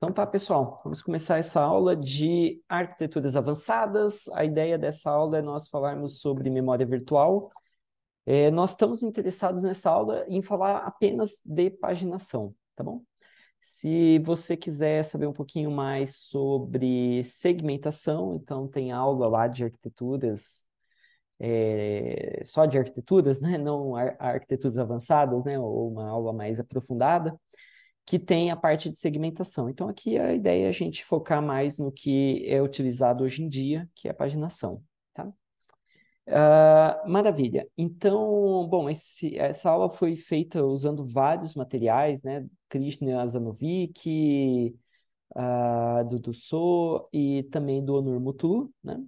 Então tá, pessoal, vamos começar essa aula de arquiteturas avançadas. A ideia dessa aula é nós falarmos sobre memória virtual. Nós estamos interessados nessa aula em falar apenas de paginação, tá bom? Se você quiser saber um pouquinho mais sobre segmentação, então tem aula lá de arquiteturas, só de arquiteturas, né? Não arquiteturas avançadas, né? Ou uma aula mais aprofundada que tem a parte de segmentação. Então, aqui a ideia é a gente focar mais no que é utilizado hoje em dia, que é a paginação, tá? Maravilha. Então, bom, essa aula foi feita usando vários materiais, né? Krishna Azanovic, do Dussô e também do Onur Mutlu, né?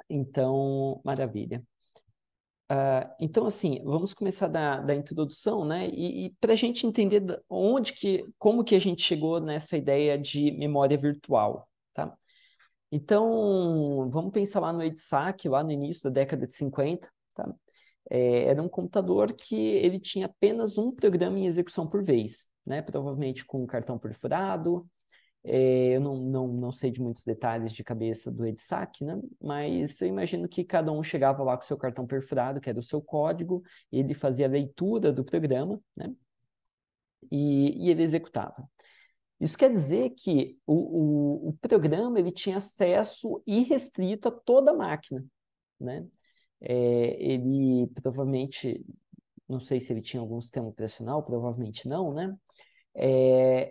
Então, maravilha. Então, assim, vamos começar da introdução, né? E para a gente entender como que a gente chegou nessa ideia de memória virtual, tá? Então, vamos pensar lá no EDSAC, lá no início da década de 50, tá? Era um computador que ele tinha apenas um programa em execução por vez, né? Provavelmente com um cartão perfurado. Eu não sei de muitos detalhes de cabeça do EDSAC, né? Mas eu imagino que cada um chegava lá com o seu cartão perfurado, que era o seu código, ele fazia a leitura do programa, né? E ele executava. Isso quer dizer que o programa ele tinha acesso irrestrito a toda a máquina, né? Ele provavelmente, não sei se ele tinha algum sistema operacional, provavelmente não, né?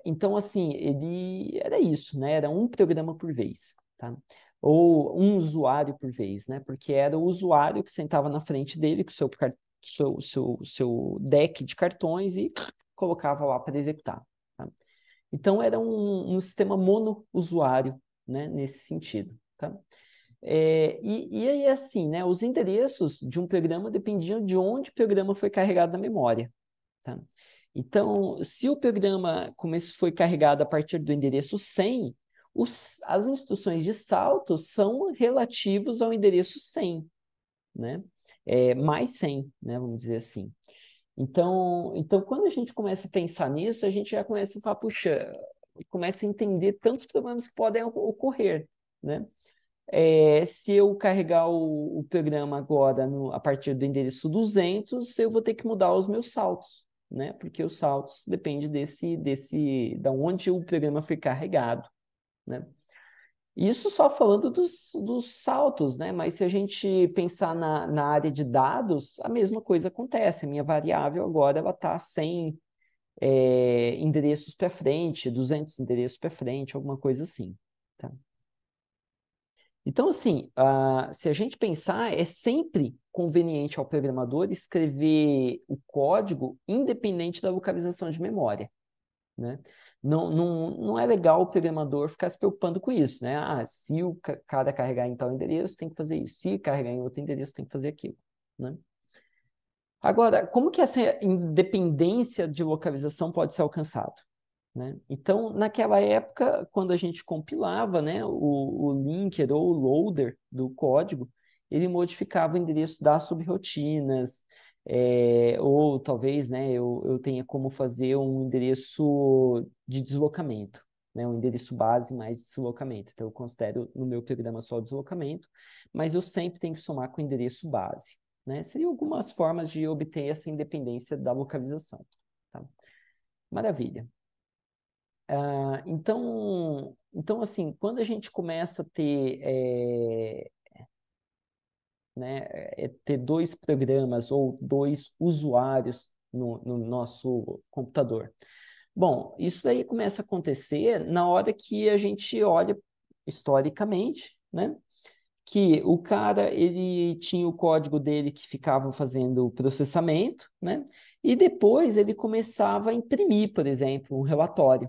Então, assim, ele era isso, né? Era um programa por vez, tá? Ou um usuário por vez, né? Porque era o usuário que sentava na frente dele com o seu deck de cartões e colocava lá para executar, tá? Então, era um sistema monousuário, né? Nesse sentido, tá? E aí, assim, né? Os endereços de um programa dependiam de onde o programa foi carregado na memória, tá? Então, se o programa foi carregado a partir do endereço 100, as instruções de salto são relativos ao endereço 100, né? Mais 100, né? Vamos dizer assim. Então, quando a gente começa a pensar nisso, a gente já começa a falar, puxa, começa a entender tantos problemas que podem ocorrer, né? Se eu carregar o programa agora a partir do endereço 200, eu vou ter que mudar os meus saltos, né? Porque os saltos dependem da onde o programa foi carregado, né? Isso só falando dos saltos, né? Mas se a gente pensar na área de dados, a mesma coisa acontece. A minha variável agora ela está 100 endereços para frente, 200 endereços para frente, alguma coisa assim, tá? Então, assim, se a gente pensar, é sempre conveniente ao programador escrever o código independente da localização de memória, né? Não é legal o programador ficar se preocupando com isso, né? Se o cara carregar em tal endereço, tem que fazer isso. Se carregar em outro endereço, tem que fazer aquilo, né? Agora, como que essa independência de localização pode ser alcançada? Né? Então, naquela época, quando a gente compilava, né, o linker ou o loader do código, ele modificava o endereço das subrotinas, ou talvez, né, eu tenha como fazer um endereço de deslocamento, né, um endereço base mais deslocamento. Então, eu considero no meu programa só o deslocamento, mas eu sempre tenho que somar com o endereço base, né? Seriam algumas formas de obter essa independência da localização, tá? Maravilha. Então, assim, quando a gente começa a ter, ter dois programas ou dois usuários no nosso computador, bom, isso daí começa a acontecer na hora que a gente olha historicamente, né? Que o cara, ele tinha o código dele que ficava fazendo o processamento, né? E depois ele começava a imprimir, por exemplo, um relatório,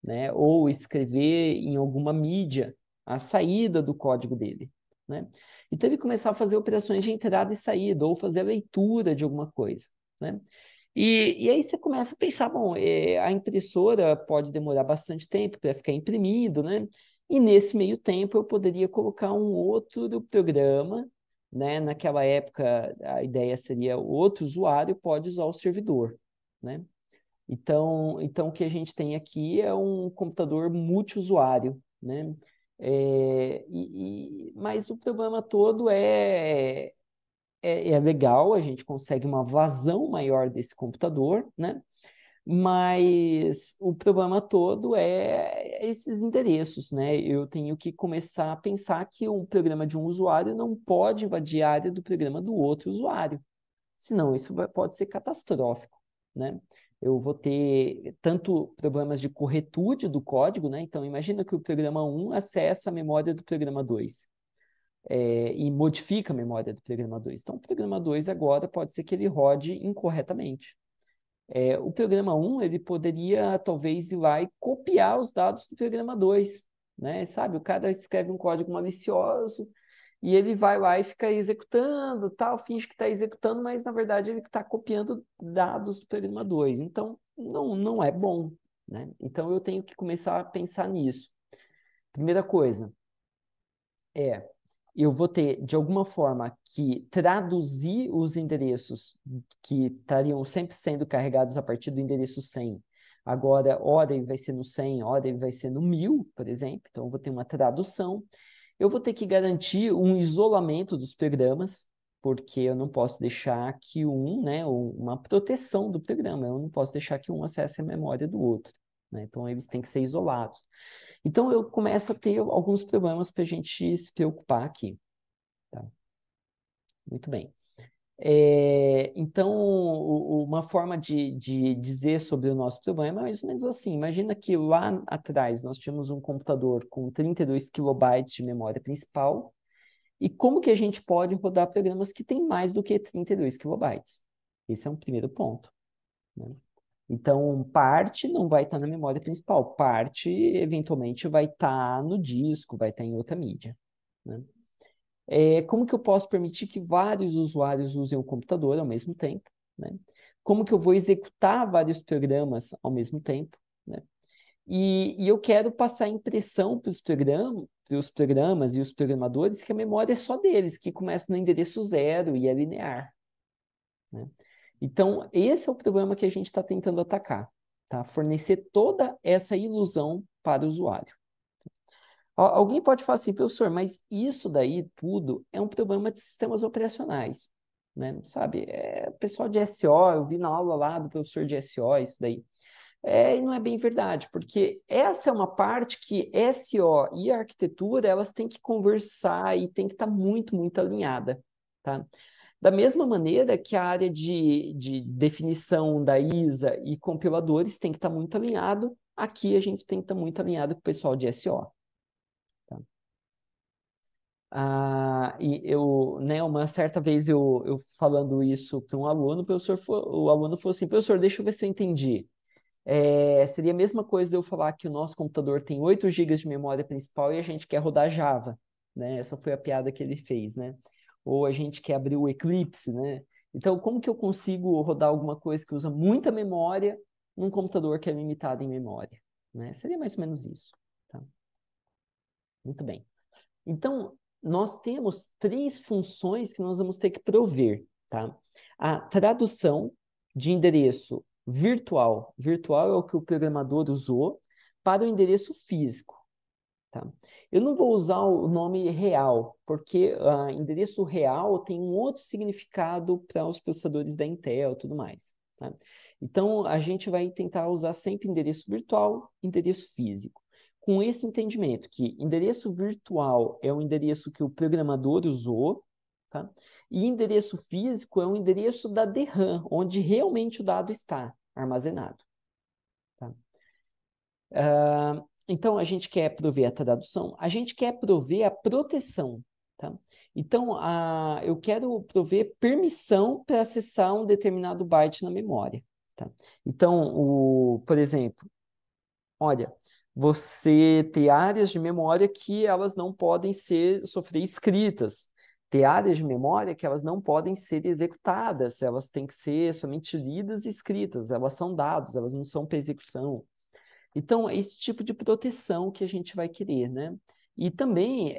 né? Ou escrever em alguma mídia a saída do código dele, né? Então ele começava a fazer operações de entrada e saída, ou fazer a leitura de alguma coisa, né? E aí você começa a pensar, bom, a impressora pode demorar bastante tempo para ficar imprimindo, né? E nesse meio tempo eu poderia colocar um outro programa, né? Naquela época a ideia seria o outro usuário pode usar o servidor, né? Então, o que a gente tem aqui é um computador multiusuário, né? Mas o problema todo é legal, a gente consegue uma vazão maior desse computador, né? Mas o problema todo é esses endereços, né? Eu tenho que começar a pensar que um programa de um usuário não pode invadir a área do programa do outro usuário, senão isso pode ser catastrófico, né? Eu vou ter tanto problemas de corretude do código, né? Então, imagina que o programa 1 acessa a memória do programa 2 e modifica a memória do programa 2. Então, o programa 2 agora pode ser que ele rode incorretamente. O programa 1, ele poderia talvez ir lá e copiar os dados do programa 2, né? Sabe, o cara escreve um código malicioso e ele vai lá e fica executando, tal, finge que está executando, mas na verdade ele está copiando dados do programa 2. Então, não é bom, né? Então, eu tenho que começar a pensar nisso. Primeira coisa é eu vou ter, de alguma forma, que traduzir os endereços que estariam sempre sendo carregados a partir do endereço 100. Agora, ora ele vai ser no 100, ora ele vai ser no 1000, por exemplo. Então, eu vou ter uma tradução. Eu vou ter que garantir um isolamento dos programas, porque eu não posso deixar que né, uma proteção do programa. Eu não posso deixar que um acesse a memória do outro, né? Então, eles têm que ser isolados. Então, eu começo a ter alguns problemas para a gente se preocupar aqui. Tá? Muito bem. Então, uma forma de dizer sobre o nosso problema é mais ou menos assim. Imagina que lá atrás nós tínhamos um computador com 32 kilobytes de memória principal, e como que a gente pode rodar programas que têm mais do que 32 kilobytes? Esse é um primeiro ponto, né? Então, parte não vai estar na memória principal, parte eventualmente vai estar no disco, vai estar em outra mídia, né? Como que eu posso permitir que vários usuários usem o computador ao mesmo tempo, né? Como que eu vou executar vários programas ao mesmo tempo, né? E eu quero passar a impressão para os programas e os programadores que a memória é só deles, que começa no endereço zero e é linear, né? Então, esse é o problema que a gente está tentando atacar, tá? Fornecer toda essa ilusão para o usuário. Alguém pode falar assim, professor, mas isso daí tudo é um problema de sistemas operacionais, né? Sabe, pessoal de SO, eu vi na aula lá do professor de SO isso daí. E não é bem verdade, porque essa é uma parte que SO e a arquitetura, elas têm que conversar e tem que estar muito, muito alinhada, tá? Da mesma maneira que a área de definição da ISA e compiladores tem que estar muito alinhado, aqui a gente tem que estar muito alinhado com o pessoal de SO. Né, uma certa vez eu falando isso para um aluno, o aluno falou assim, professor, deixa eu ver se eu entendi. Seria a mesma coisa de eu falar que o nosso computador tem 8 gigas de memória principal e a gente quer rodar Java, né? Essa foi a piada que ele fez, né? Ou a gente quer abrir o Eclipse, né? Então, como que eu consigo rodar alguma coisa que usa muita memória num computador que é limitado em memória, né? Seria mais ou menos isso, tá? Muito bem. Então, nós temos três funções que nós vamos ter que prover, tá? A tradução de endereço virtual. Virtual é o que o programador usou para o endereço físico, tá? Eu não vou usar o nome real, porque endereço real tem um outro significado para os processadores da Intel e tudo mais, tá? Então, a gente vai tentar usar sempre endereço virtual, endereço físico. Com esse entendimento que endereço virtual é o endereço que o programador usou, tá? E endereço físico é o endereço da DRAM, onde realmente o dado está armazenado, tá? Então, a gente quer prover a tradução, a gente quer prover a proteção, tá? Então, eu quero prover permissão para acessar um determinado byte na memória, tá? Então, por exemplo, olha, você tem áreas de memória que elas não podem sofrer escritas, tem áreas de memória que elas não podem ser executadas, elas têm que ser somente lidas e escritas, elas são dados, elas não são para execução. Então, é esse tipo de proteção que a gente vai querer, né? E também,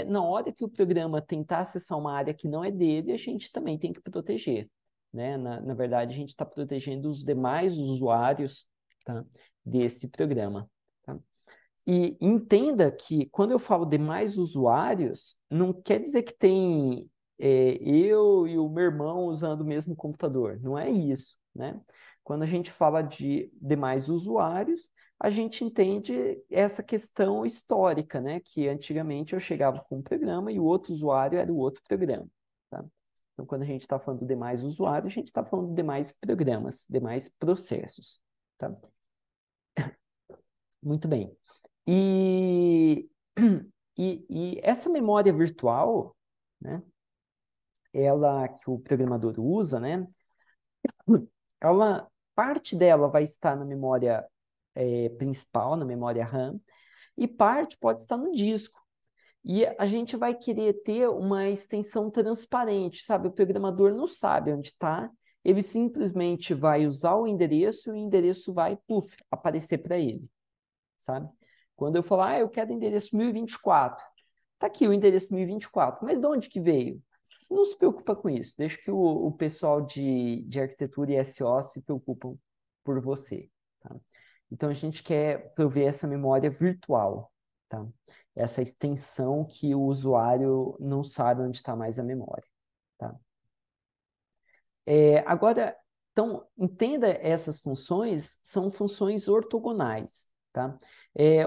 na hora que o programa tentar acessar uma área que não é dele, a gente também tem que proteger. né? Na verdade, a gente está protegendo os demais usuários, tá? Desse programa. Tá? E entenda que quando eu falo demais usuários, não quer dizer que tem eu e o meu irmão usando o mesmo computador. Não é isso, né? Quando a gente fala de demais usuários, a gente entende essa questão histórica, né? Que antigamente eu chegava com um programa e o outro usuário era o outro programa, tá? Então, quando a gente está falando de demais usuários, a gente está falando de demais programas, demais processos, tá? Muito bem. E, e essa memória virtual, né, ela que o programador usa, né, ela, parte dela vai estar na memória principal, na memória RAM, e parte pode estar no disco. E a gente vai querer ter uma extensão transparente, sabe? O programador não sabe onde está, ele simplesmente vai usar o endereço e o endereço vai, puf, aparecer para ele, sabe? Quando eu falar, eu quero endereço 1024, tá aqui o endereço 1024, mas de onde que veio? Você não se preocupa com isso, deixa que o pessoal de arquitetura e SO se preocupam por você, tá? Então, a gente quer prover essa memória virtual, tá? Essa extensão que o usuário não sabe onde está mais a memória, tá? Agora, então, entenda essas funções, são funções ortogonais, tá?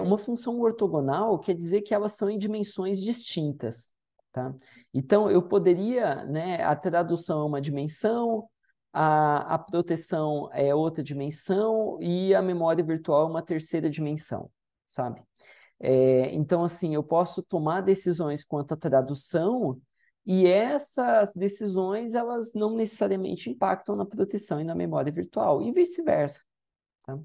Uma função ortogonal quer dizer que elas são em dimensões distintas, tá? Então, eu poderia, né, a tradução é uma dimensão, a proteção é outra dimensão e a memória virtual é uma terceira dimensão, sabe? Então, assim, eu posso tomar decisões quanto à tradução e essas decisões, elas não necessariamente impactam na proteção e na memória virtual, e vice-versa, tá?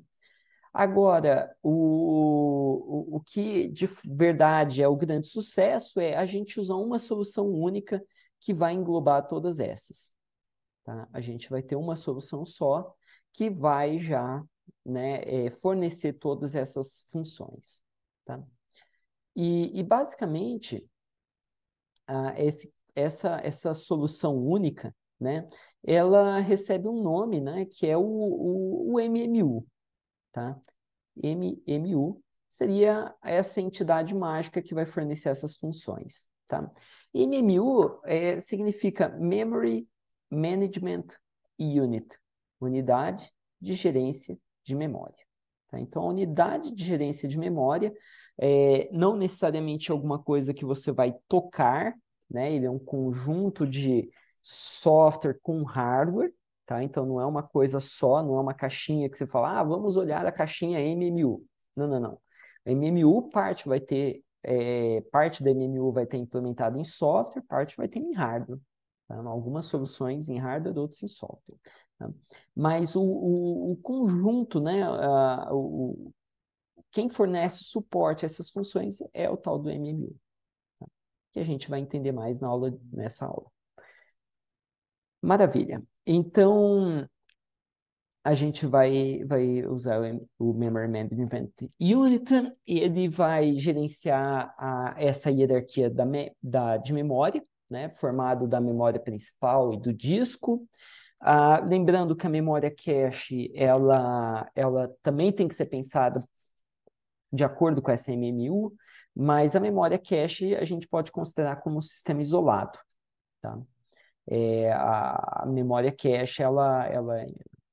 Agora, o que de verdade é o grande sucesso é a gente usar uma solução única que vai englobar todas essas, tá? A gente vai ter uma solução só que vai já, né, fornecer todas essas funções, tá? E basicamente, essa solução única, né, ela recebe um nome, né, que é o MMU, tá? MMU seria essa entidade mágica que vai fornecer essas funções, tá? MMU significa Memory Management Unit, unidade de gerência de memória. Tá? Então, a unidade de gerência de memória não necessariamente é alguma coisa que você vai tocar, né? Ele é um conjunto de software com hardware, tá? Então, não é uma coisa só, não é uma caixinha que você fala, vamos olhar a caixinha MMU. Não, não, não. A MMU parte da MMU vai ter implementado em software, parte vai ter em hardware. Tá? Algumas soluções em hardware, outras em software. Tá? Mas o conjunto, né, quem fornece suporte a essas funções é o tal do MMU, tá? Que a gente vai entender mais nessa aula. Maravilha. Então, a gente vai usar o Memory Management Unit e ele vai gerenciar essa hierarquia de memória, né, formado da memória principal e do disco. Lembrando que a memória cache, ela também tem que ser pensada de acordo com essa MMU, mas a memória cache a gente pode considerar como um sistema isolado, tá? A memória cache ela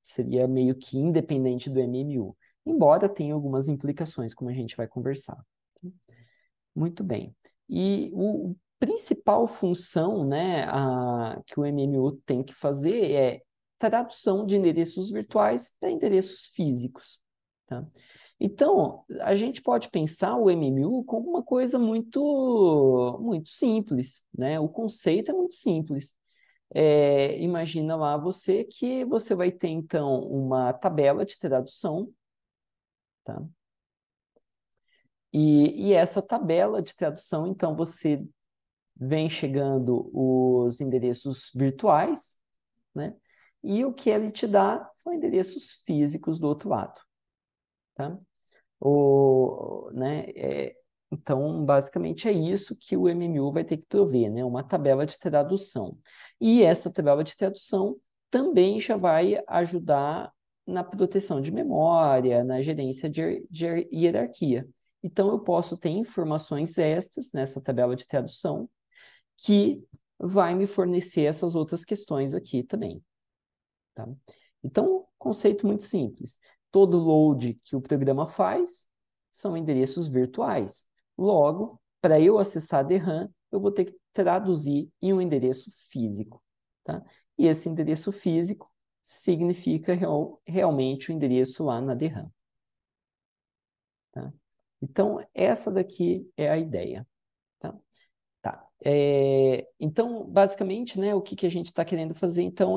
seria meio que independente do MMU, embora tenha algumas implicações, como a gente vai conversar. Muito bem. E o principal função, né, que o MMU tem que fazer é tradução de endereços virtuais para endereços físicos, tá? Então, a gente pode pensar o MMU como uma coisa muito simples, né? O conceito é muito simples. Imagina lá você que você vai ter, então, uma tabela de tradução, tá? E essa tabela de tradução, então, você vem chegando os endereços virtuais, né? E o que ele te dá são endereços físicos do outro lado, tá? Né, então, basicamente é isso que o MMU vai ter que prover, né? Uma tabela de tradução. E essa tabela de tradução também já vai ajudar na proteção de memória, na gerência de hierarquia. Então, eu posso ter informações extras nessa tabela de tradução que vai me fornecer essas outras questões aqui também. Tá? Então, conceito muito simples. Todo load que o programa faz são endereços virtuais. Logo, para eu acessar a DRAM, eu vou ter que traduzir em um endereço físico. Tá? E esse endereço físico significa realmente o endereço lá na DRAM. Tá? Então, essa daqui é a ideia. Tá? Tá. Então, basicamente, né, o que a gente está querendo fazer, então,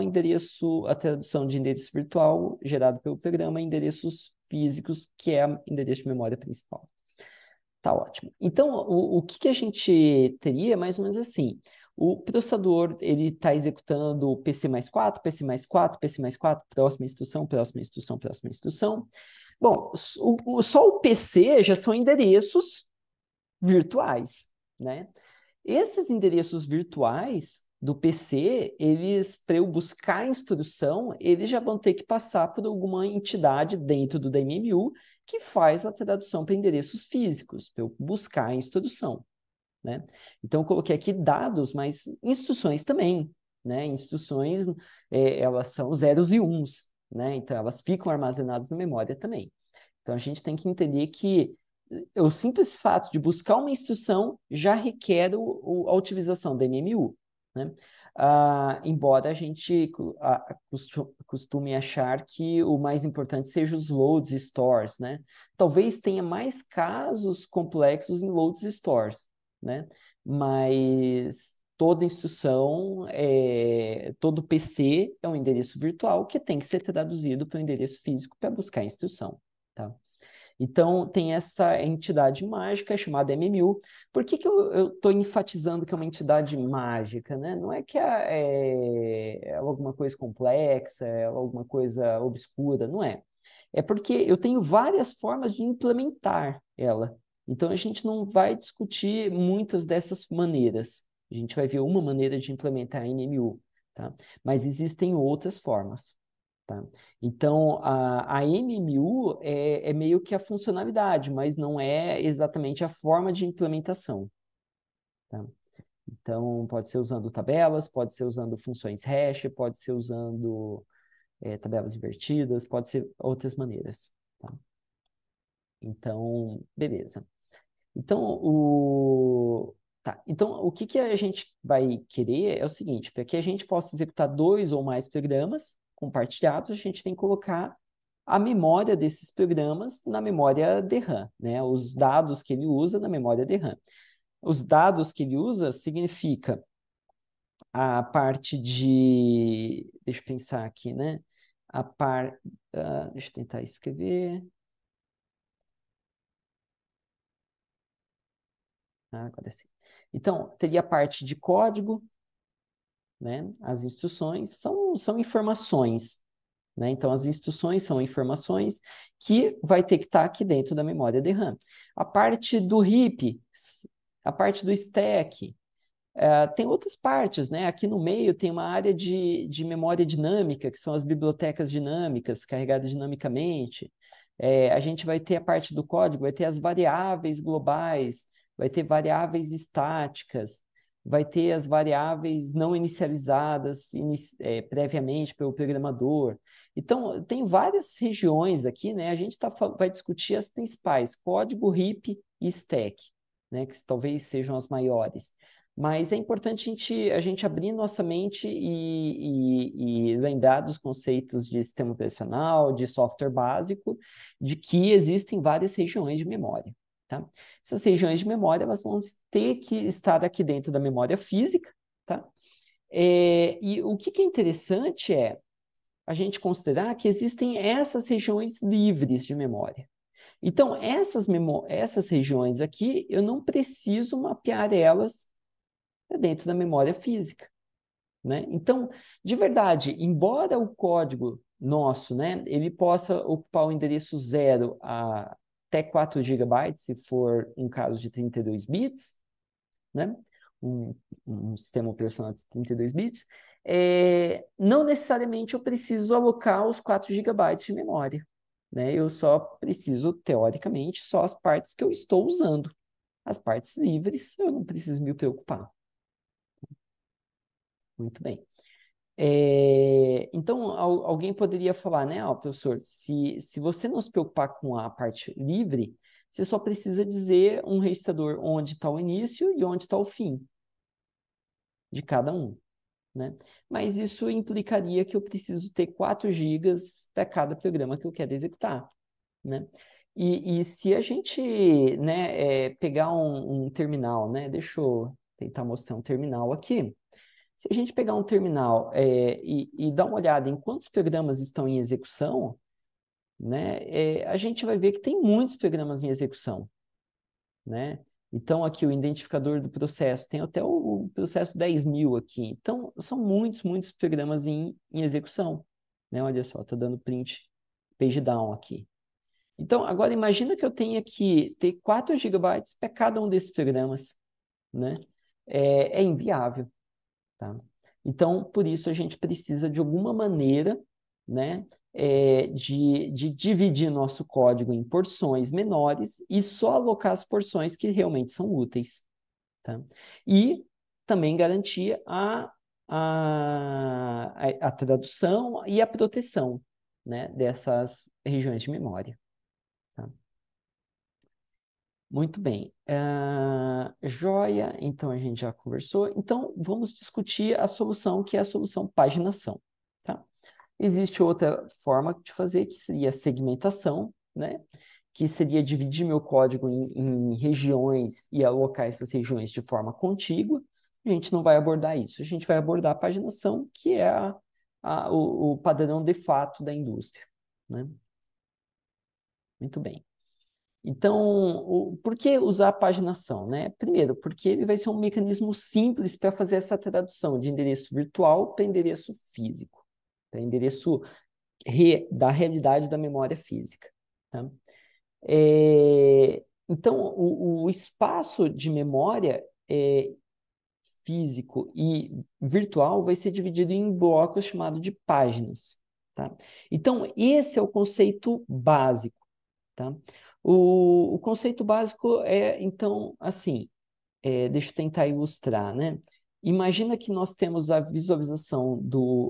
a tradução de endereço virtual gerado pelo programa em endereços físicos, que é o endereço de memória principal. Tá ótimo. Então, o que a gente teria é mais ou menos assim. O processador, ele está executando PC mais 4, PC mais 4, PC mais 4, próxima instrução, próxima instrução, próxima instrução. Bom, só o PC já são endereços virtuais, né? Esses endereços virtuais do PC, para eu buscar a instrução, eles já vão ter que passar por alguma entidade dentro do DMMU que faz a tradução para endereços físicos, para eu buscar a instrução, né? Então, eu coloquei aqui dados, mas instruções também, né? Instruções, elas são zeros e uns, né? Então, elas ficam armazenadas na memória também. Então, a gente tem que entender que o simples fato de buscar uma instrução já requer a utilização da MMU, né? Embora a gente costume achar que o mais importante seja os loads e stores, né? Talvez tenha mais casos complexos em loads e stores, né? Mas toda instrução, todo PC é um endereço virtual que tem que ser traduzido para o endereço físico para buscar a instrução, tá? Então, tem essa entidade mágica chamada MMU. Por que eu estou enfatizando que é uma entidade mágica, né? Não é que é alguma coisa complexa, é alguma coisa obscura, não é. É porque eu tenho várias formas de implementar ela. Então, a gente não vai discutir muitas dessas maneiras. A gente vai ver uma maneira de implementar a MMU, tá? Mas existem outras formas. Tá? Então, a MMU é meio que a funcionalidade, mas não é exatamente a forma de implementação. Tá? Então, pode ser usando tabelas, pode ser usando funções hash, pode ser usando tabelas invertidas, pode ser outras maneiras. Tá? Então, beleza. Então, então, o que a gente vai querer é o seguinte, para que a gente possa executar 2 ou mais programas compartilhados, a gente tem que colocar a memória desses programas na memória DRAM, né? Os dados que ele usa na memória DRAM. Os dados que ele usa significa a parte de... Deixa eu pensar aqui, né? Deixa eu tentar escrever. Agora sim. Então, teria a parte de código, né? As instruções são informações, né? Então, as instruções são informações que vai ter que estar aqui dentro da memória DRAM. A parte do heap, a parte do stack, tem outras partes, né? Aqui no meio tem uma área de memória dinâmica, que são as bibliotecas dinâmicas, carregadas dinamicamente. A gente vai ter a parte do código, vai ter as variáveis globais, vai ter variáveis estáticas, vai ter as variáveis não inicializadas previamente pelo programador. Então, tem várias regiões aqui, né? A gente vai discutir as principais, código, heap e stack, né? Que talvez sejam as maiores. Mas é importante a gente abrir nossa mente e lembrar dos conceitos de sistema operacional, de software básico, de que existem várias regiões de memória. Tá? Essas regiões de memória elas vão ter que estar aqui dentro da memória física. Tá? E o que é interessante é a gente considerar que existem essas regiões livres de memória. Então, essas regiões aqui, eu não preciso mapear elas dentro da memória física, né? Então, de verdade, embora o código nosso, né, ele possa ocupar o endereço 0 até 4 GB, se for um caso de 32 bits, né? um, um sistema operacional de 32 bits, não necessariamente eu preciso alocar os 4 gigabytes de memória, né? Eu só preciso, teoricamente, só as partes que eu estou usando. As partes livres, eu não preciso me preocupar. Muito bem. Então, alguém poderia falar, né, professor, se você não se preocupar com a parte livre, você só precisa dizer um registrador onde está o início e onde está o fim de cada um, né? Mas isso implicaria que eu preciso ter 4 gigas para cada programa que eu quero executar, né? E se a gente, né, pegar um terminal, né? Deixa eu tentar mostrar um terminal aqui. Se a gente pegar um terminal e dar uma olhada em quantos programas estão em execução, né, a gente vai ver que tem muitos programas em execução, né? Então, aqui o identificador do processo, tem até o processo 10.000 aqui. Então, são muitos, muitos programas em execução, né? Olha só, estou dando print page down aqui. Então, agora imagina que eu tenha que ter 4 gigabytes para cada um desses programas, né? É inviável. Tá? Então, por isso a gente precisa de alguma maneira, né, de dividir nosso código em porções menores e só alocar as porções que realmente são úteis. Tá? E também garantir a tradução e a proteção, né, dessas regiões de memória. Tá? Muito bem. Joia, então a gente já conversou. Então, vamos discutir a solução, que é a solução paginação. Tá? Existe outra forma de fazer, que seria a segmentação, né? Que seria dividir meu código em regiões e alocar essas regiões de forma contígua. A gente não vai abordar isso. A gente vai abordar a paginação, que é o padrão de fato da indústria. Né? Muito bem. Então, por que usar a paginação, né? Primeiro, porque ele vai ser um mecanismo simples para fazer essa tradução de endereço virtual para endereço físico, para endereço da realidade da memória física. Tá? Então, o espaço de memória físico e virtual vai ser dividido em blocos chamados de páginas. Tá? Então, esse é o conceito básico. Tá? O conceito básico então, assim, deixa eu tentar ilustrar, né? Imagina que nós temos a visualização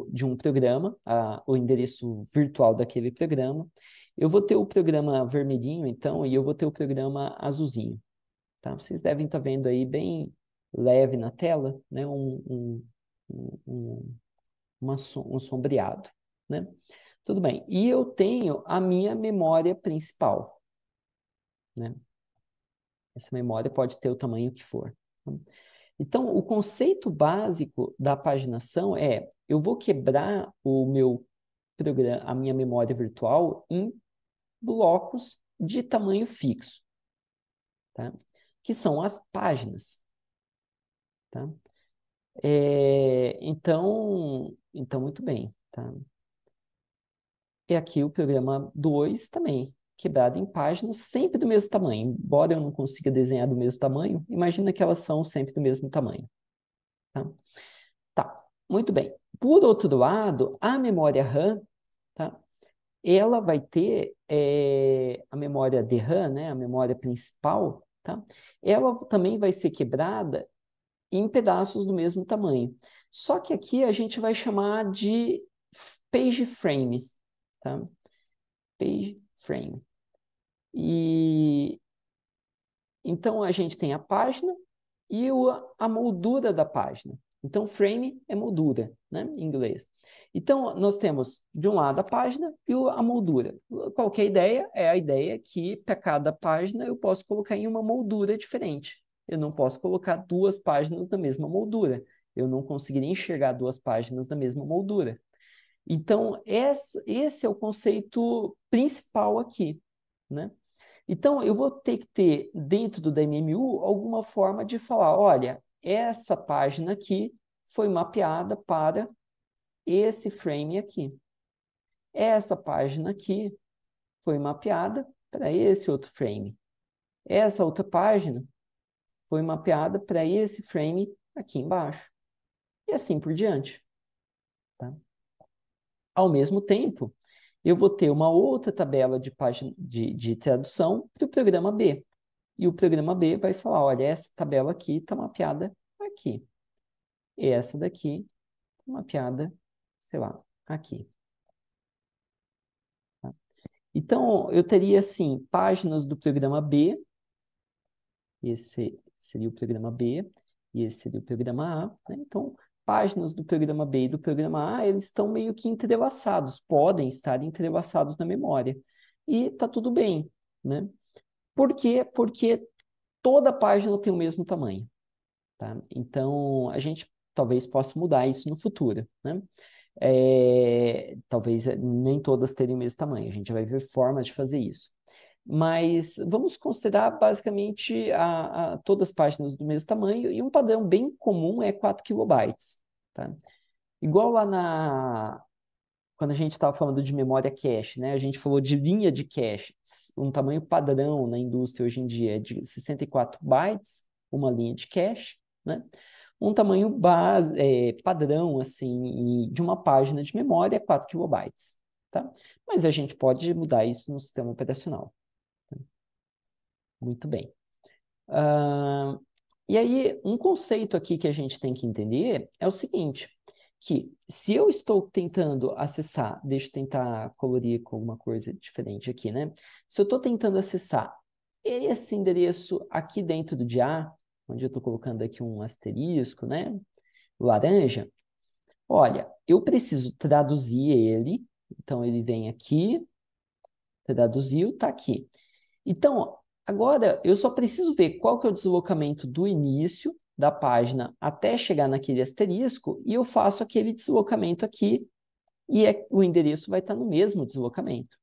de um programa, o endereço virtual daquele programa. Eu vou ter o programa vermelhinho, então, e eu vou ter o programa azulzinho. Tá? Vocês devem estar vendo aí bem leve na tela, né? Um, um sombreado, né? Tudo bem. E eu tenho a minha memória principal, né? Essa memória pode ter o tamanho que for. Então, o conceito básico da paginação eu vou quebrar o meu programa, a minha memória virtual em blocos de tamanho fixo, tá? Que são as páginas. Tá? Então, muito bem. Tá? E aqui o programa 2 também, quebrado em páginas, sempre do mesmo tamanho. Embora eu não consiga desenhar do mesmo tamanho, imagina que elas são sempre do mesmo tamanho. Tá? Tá, muito bem. Por outro lado, a memória RAM, tá? Ela vai ter a memória DRAM, né? A memória principal, tá? Ela também vai ser quebrada em pedaços do mesmo tamanho. Só que aqui a gente vai chamar de page frames, tá? Page frame. E então a gente tem a página e a moldura da página. Então, frame é moldura, né, em inglês. Então, nós temos, de um lado, a página e a moldura. Qualquer ideia é a ideia que, para cada página, eu posso colocar em uma moldura diferente. Eu não posso colocar 2 páginas da mesma moldura. Eu não conseguiria enxergar 2 páginas da mesma moldura. Então, esse é o conceito principal aqui, né? Então, eu vou ter que ter, dentro do DMMU, alguma forma de falar, olha, essa página aqui foi mapeada para esse frame aqui. Essa página aqui foi mapeada para esse outro frame. Essa outra página foi mapeada para esse frame aqui embaixo. E assim por diante. Tá? Ao mesmo tempo, eu vou ter uma outra tabela de página de tradução para o programa B. E o programa B vai falar, olha, essa tabela aqui está mapeada aqui. E essa daqui está mapeada, sei lá, aqui. Tá? Então, eu teria, assim, páginas do programa B, esse seria o programa B, e esse seria o programa A. Né? Então, páginas do programa B e do programa A, eles estão meio que entrelaçados, podem estar entrelaçados na memória. E está tudo bem, né? Por quê? Porque toda página tem o mesmo tamanho. Tá? Então, a gente talvez possa mudar isso no futuro, né? Talvez nem todas terem o mesmo tamanho, a gente vai ver formas de fazer isso. Mas vamos considerar basicamente todas as páginas do mesmo tamanho, e um padrão bem comum é 4 kilobytes. Tá? Igual lá quando a gente estava falando de memória cache, né? A gente falou de linha de cache. Um tamanho padrão na indústria hoje em dia é de 64 bytes, uma linha de cache, né? Um tamanho padrão, assim, de uma página de memória é 4 kilobytes, tá? Mas a gente pode mudar isso no sistema operacional. Muito bem. E aí, um conceito aqui que a gente tem que entender é o seguinte, que se eu estou tentando acessar, deixa eu tentar colorir com alguma coisa diferente aqui, né? Se eu estou tentando acessar esse endereço aqui dentro do DIA, onde eu estou colocando aqui um asterisco, né? Laranja, olha, eu preciso traduzir ele, então ele vem aqui, traduziu, está aqui. Então, agora eu só preciso ver qual que é o deslocamento do início da página até chegar naquele asterisco e eu faço aquele deslocamento aqui e o endereço vai estar no mesmo deslocamento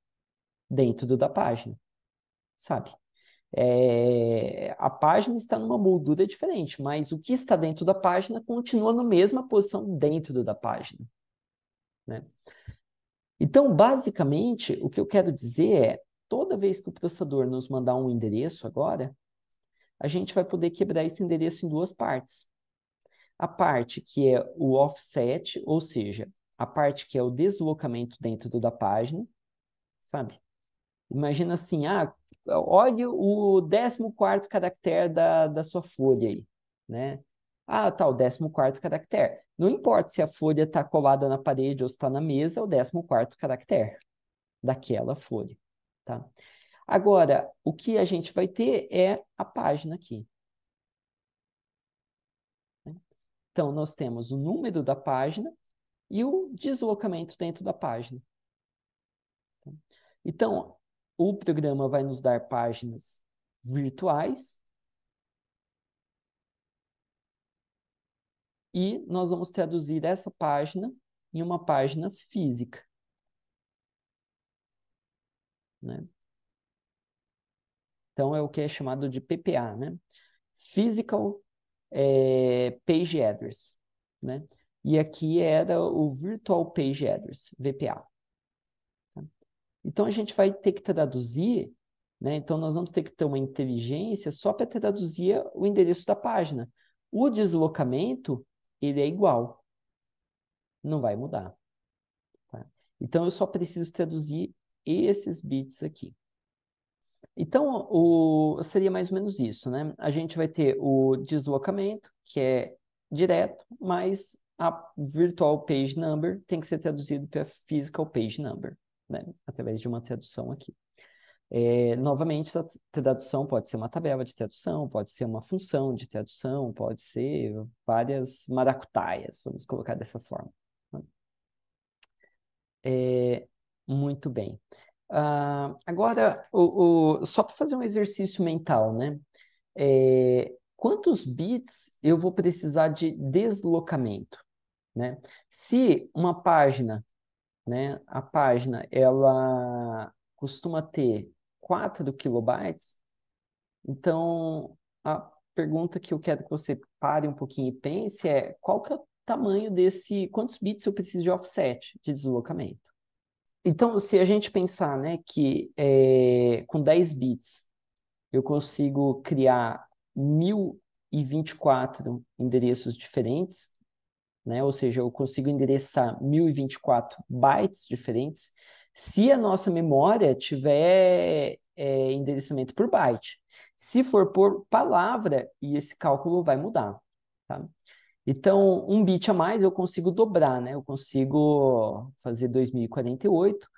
dentro da página, sabe? A página está numa moldura diferente, mas o que está dentro da página continua na mesma posição dentro da página, né? Então, basicamente, o que eu quero dizer é, toda vez que o processador nos mandar um endereço agora, a gente vai poder quebrar esse endereço em duas partes. A parte que é o offset, ou seja, a parte que é o deslocamento dentro da página, sabe? Imagina assim, olha o 14º caractere da sua folha aí, né? Ah, tá, o 14º caractere. Não importa se a folha está colada na parede ou está na mesa, é o 14º caractere daquela folha, tá? Agora, o que a gente vai ter é a página aqui. Então, nós temos o número da página e o deslocamento dentro da página. Então, o programa vai nos dar páginas virtuais e nós vamos traduzir essa página em uma página física, né? Então, é o que é chamado de PPA, né? Physical Page Address, né? E aqui era o Virtual Page Address, VPA. Então, a gente vai ter que traduzir, né? Então, nós vamos ter que ter uma inteligência só para traduzir o endereço da página. O deslocamento, ele é igual. Não vai mudar. Tá? Então, eu só preciso traduzir esses bits aqui. Então, seria mais ou menos isso, né? A gente vai ter o deslocamento, que é direto, mas a virtual page number tem que ser traduzido para physical page number, né? Através de uma tradução aqui. Novamente, a tradução pode ser uma tabela de tradução, pode ser uma função de tradução, pode ser várias maracutaias, vamos colocar dessa forma. Muito bem. Agora, só para fazer um exercício mental, né? Quantos bits eu vou precisar de deslocamento, né? Se uma página, né, a página, ela costuma ter 4 kilobytes, então a pergunta que eu quero que você pare um pouquinho e pense é qual que é o tamanho quantos bits eu preciso de offset, de deslocamento? Então, se a gente pensar, né, que com 10 bits eu consigo criar 1000 1024 endereços diferentes, né? Ou seja, eu consigo endereçar 1024 bytes diferentes, se a nossa memória tiver endereçamento por byte. Se for por palavra, e esse cálculo vai mudar, tá? Então, um bit a mais eu consigo dobrar, né? Eu consigo fazer 2048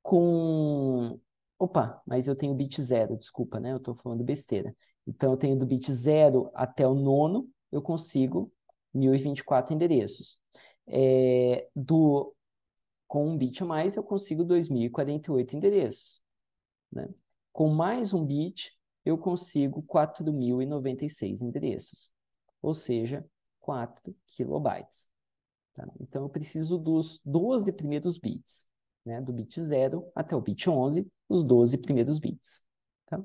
com... Opa, mas eu tenho bit zero, desculpa, né? Eu estou falando besteira. Então, eu tenho do bit zero até o nono, eu consigo 1024 endereços. Com um bit a mais, eu consigo 2048 endereços, né? Com mais um bit, eu consigo 4096 endereços, ou seja, 4 kilobytes. Tá? Então, eu preciso dos 12 primeiros bits, né? Do bit 0 até o bit 11, os 12 primeiros bits. Tá?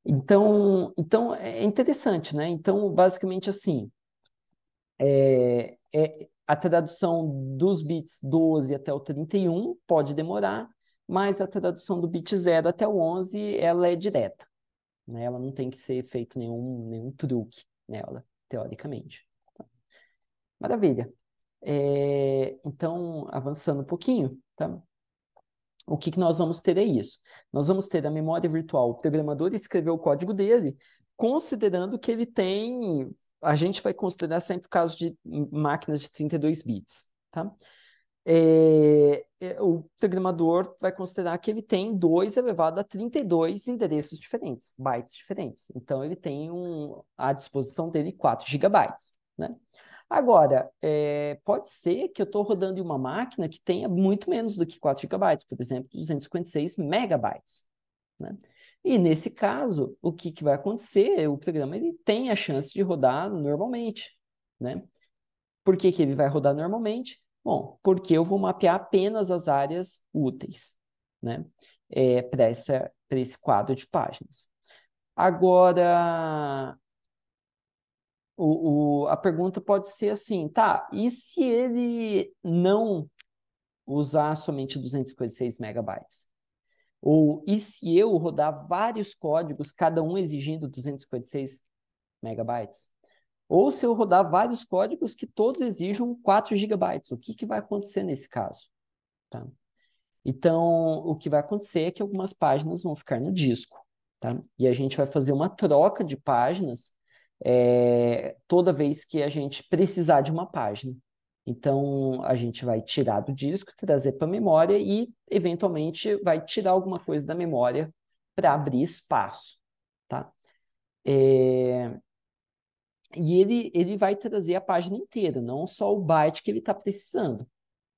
Então, é interessante, né? Então, basicamente assim, a tradução dos bits 12 até o 31 pode demorar, mas a tradução do bit 0 até o 11, ela é direta, né? Ela não tem que ser feito nenhum truque nela, teoricamente. Tá? Maravilha. Então, avançando um pouquinho, tá? O que nós vamos ter é isso. Nós vamos ter a memória virtual. O programador escreveu o código dele, considerando que ele tem... A gente vai considerar sempre o caso de máquinas de 32 bits, tá? O programador vai considerar que ele tem 2 elevado a 32 endereços diferentes, bytes diferentes. Então, ele tem à disposição dele 4 gigabytes, né? Agora, pode ser que eu estou rodando em uma máquina que tenha muito menos do que 4 gigabytes, por exemplo, 256 megabytes, né? E nesse caso, o que vai acontecer? O programa ele tem a chance de rodar normalmente, né? Por que ele vai rodar normalmente? Bom, porque eu vou mapear apenas as áreas úteis, né? Para esse quadro de páginas. Agora, a pergunta pode ser assim, tá, e se ele não usar somente 256 megabytes? Ou e se eu rodar vários códigos, cada um exigindo 256 megabytes? Ou se eu rodar vários códigos que todos exijam 4 gigabytes? O que vai acontecer nesse caso? Tá? Então, o que vai acontecer é que algumas páginas vão ficar no disco, tá? E a gente vai fazer uma troca de páginas toda vez que a gente precisar de uma página. Então, a gente vai tirar do disco, trazer para a memória e, eventualmente, vai tirar alguma coisa da memória para abrir espaço, tá? E ele vai trazer a página inteira, não só o byte que ele está precisando.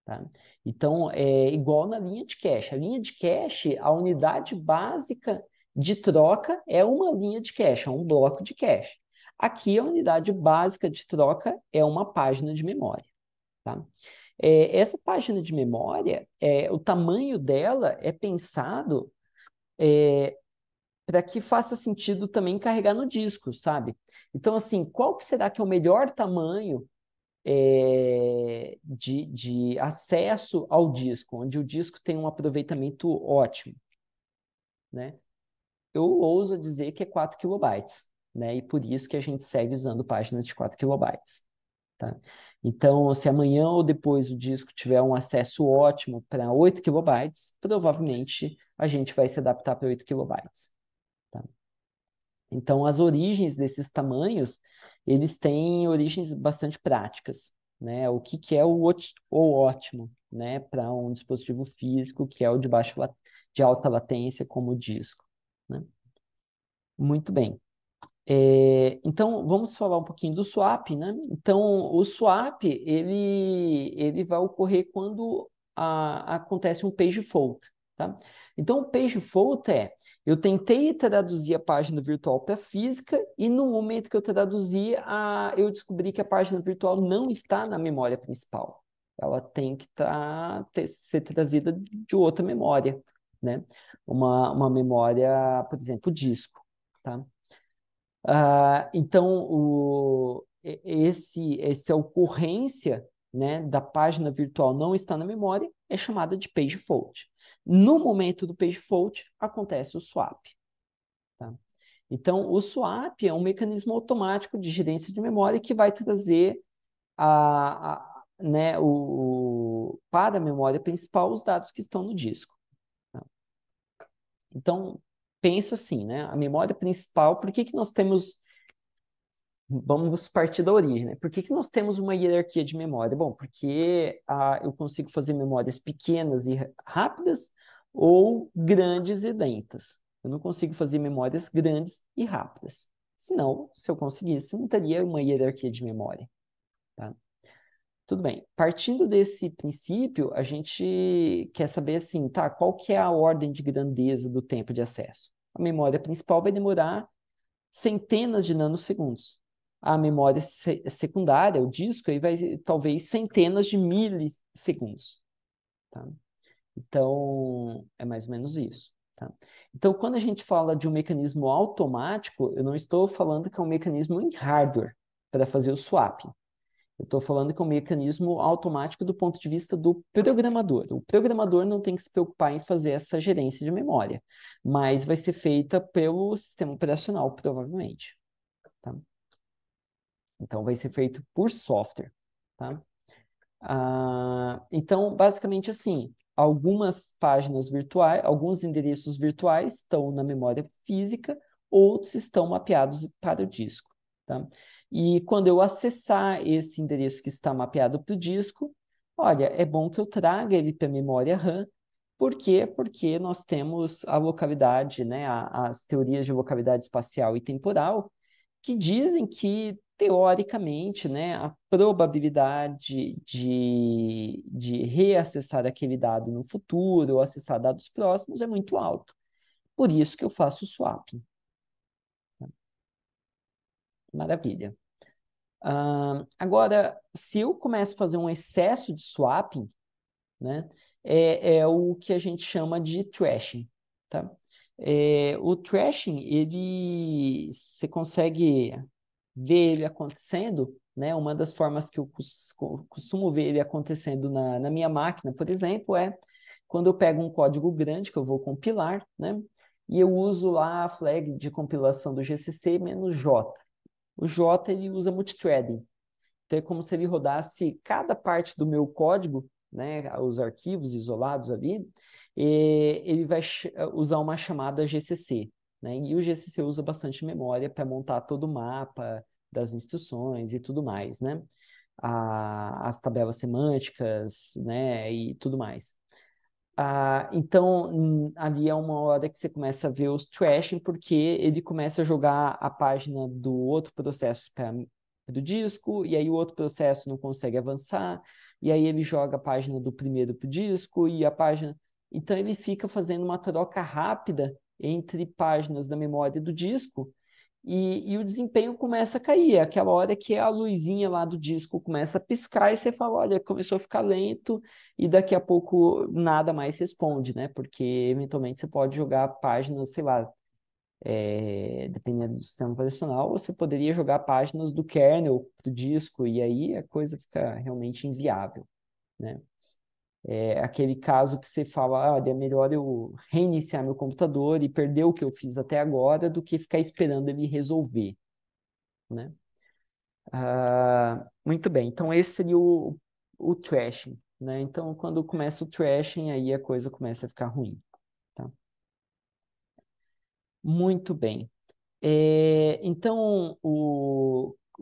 Tá? Então, é igual na linha de cache. A linha de cache, a unidade básica de troca é uma linha de cache, é um bloco de cache. Aqui, a unidade básica de troca é uma página de memória. Tá? Essa página de memória, o tamanho dela é pensado para que faça sentido também carregar no disco, sabe? Então, assim, qual que será que é o melhor tamanho de acesso ao disco, onde o disco tem um aproveitamento ótimo, né? Eu ouso dizer que é 4 kilobytes, né? E por isso que a gente segue usando páginas de 4 kilobytes, tá? Então, se amanhã ou depois o disco tiver um acesso ótimo para 8 kilobytes, provavelmente a gente vai se adaptar para 8 kilobytes, tá? Então, as origens desses tamanhos, eles têm origens bastante práticas, né? O que é o ótimo, né? Para um dispositivo físico que é o de alta latência, como o disco, né? Muito bem. Então, vamos falar um pouquinho do swap, né? Então, o swap, ele vai ocorrer quando acontece um page fault, tá? Então, o page fault eu tentei traduzir a página virtual para física e no momento que eu traduzi, eu descobri que a página virtual não está na memória principal. Ela tem que ser trazida de outra memória, né? Uma memória, por exemplo, disco, tá? Então, essa ocorrência, né, da página virtual não estar na memória é chamada de page fault. No momento do page fault, acontece o swap. Tá? Então, o swap é um mecanismo automático de gerência de memória que vai trazer né, para a memória principal os dados que estão no disco. Tá? Então, pensa assim, né? A memória principal, por que que nós temos... Vamos partir da origem, né? Por que que nós temos uma hierarquia de memória? Bom, porque eu consigo fazer memórias pequenas e rápidas ou grandes e lentas. Eu não consigo fazer memórias grandes e rápidas. Senão, se eu conseguisse, não teria uma hierarquia de memória. Tá? Tudo bem. Partindo desse princípio, a gente quer saber assim, tá? Qual que é a ordem de grandeza do tempo de acesso? A memória principal vai demorar centenas de nanosegundos. A memória secundária, o disco, aí vai talvez centenas de milissegundos. Tá? Então, é mais ou menos isso. Tá? Então, quando a gente fala de um mecanismo automático, eu não estou falando que é um mecanismo em hardware para fazer o swapping. Eu estou falando que é um mecanismo automático do ponto de vista do programador. O programador não tem que se preocupar em fazer essa gerência de memória, mas vai ser feita pelo sistema operacional, provavelmente. Tá? Então, vai ser feito por software. Tá? Então, basicamente assim, algumas páginas virtuais, alguns endereços virtuais estão na memória física, outros estão mapeados para o disco. Tá? E quando eu acessar esse endereço que está mapeado para o disco, olha, é bom que eu traga ele para a memória RAM. Por quê? Porque nós temos a localidade, né, as teorias de localidade espacial e temporal, que dizem que, teoricamente, né, a probabilidade de reacessar aquele dado no futuro ou acessar dados próximos é muito alto. Por isso que eu faço o swapping. Maravilha. Agora, se eu começo a fazer um excesso de swapping, né, é o que a gente chama de trashing, tá? O trashing, você consegue ver ele acontecendo, né? Uma das formas que eu costumo ver ele acontecendo na minha máquina, por exemplo, é quando eu pego um código grande que eu vou compilar, né? E eu uso lá a flag de compilação do GCC -J. O J ele usa multithreading. Então é como se ele rodasse cada parte do meu código, né, os arquivos isolados ali, e ele vai usar uma chamada GCC, né? E o GCC usa bastante memória para montar todo o mapa das instruções e tudo mais, né? As tabelas semânticas, né, e tudo mais. Então, ali é uma hora que você começa a ver os trashing, porque ele começa a jogar a página do outro processo para do disco, e aí o outro processo não consegue avançar, e aí ele joga a página do primeiro para o disco, e a página... Então, ele fica fazendo uma troca rápida entre páginas da memória do disco, e o desempenho começa a cair. É aquela hora que a luzinha lá do disco começa a piscar e você fala, olha, começou a ficar lento e daqui a pouco nada mais responde, né? Porque eventualmente você pode jogar páginas, sei lá, dependendo do sistema operacional, você poderia jogar páginas do kernel do disco e aí a coisa fica realmente inviável, né? É aquele caso que você fala, olha, é melhor eu reiniciar meu computador e perder o que eu fiz até agora do que ficar esperando ele resolver, né? Muito bem, então esse seria o trashing, né? Então, quando começa o trashing, aí a coisa começa a ficar ruim, tá? Muito bem. Então,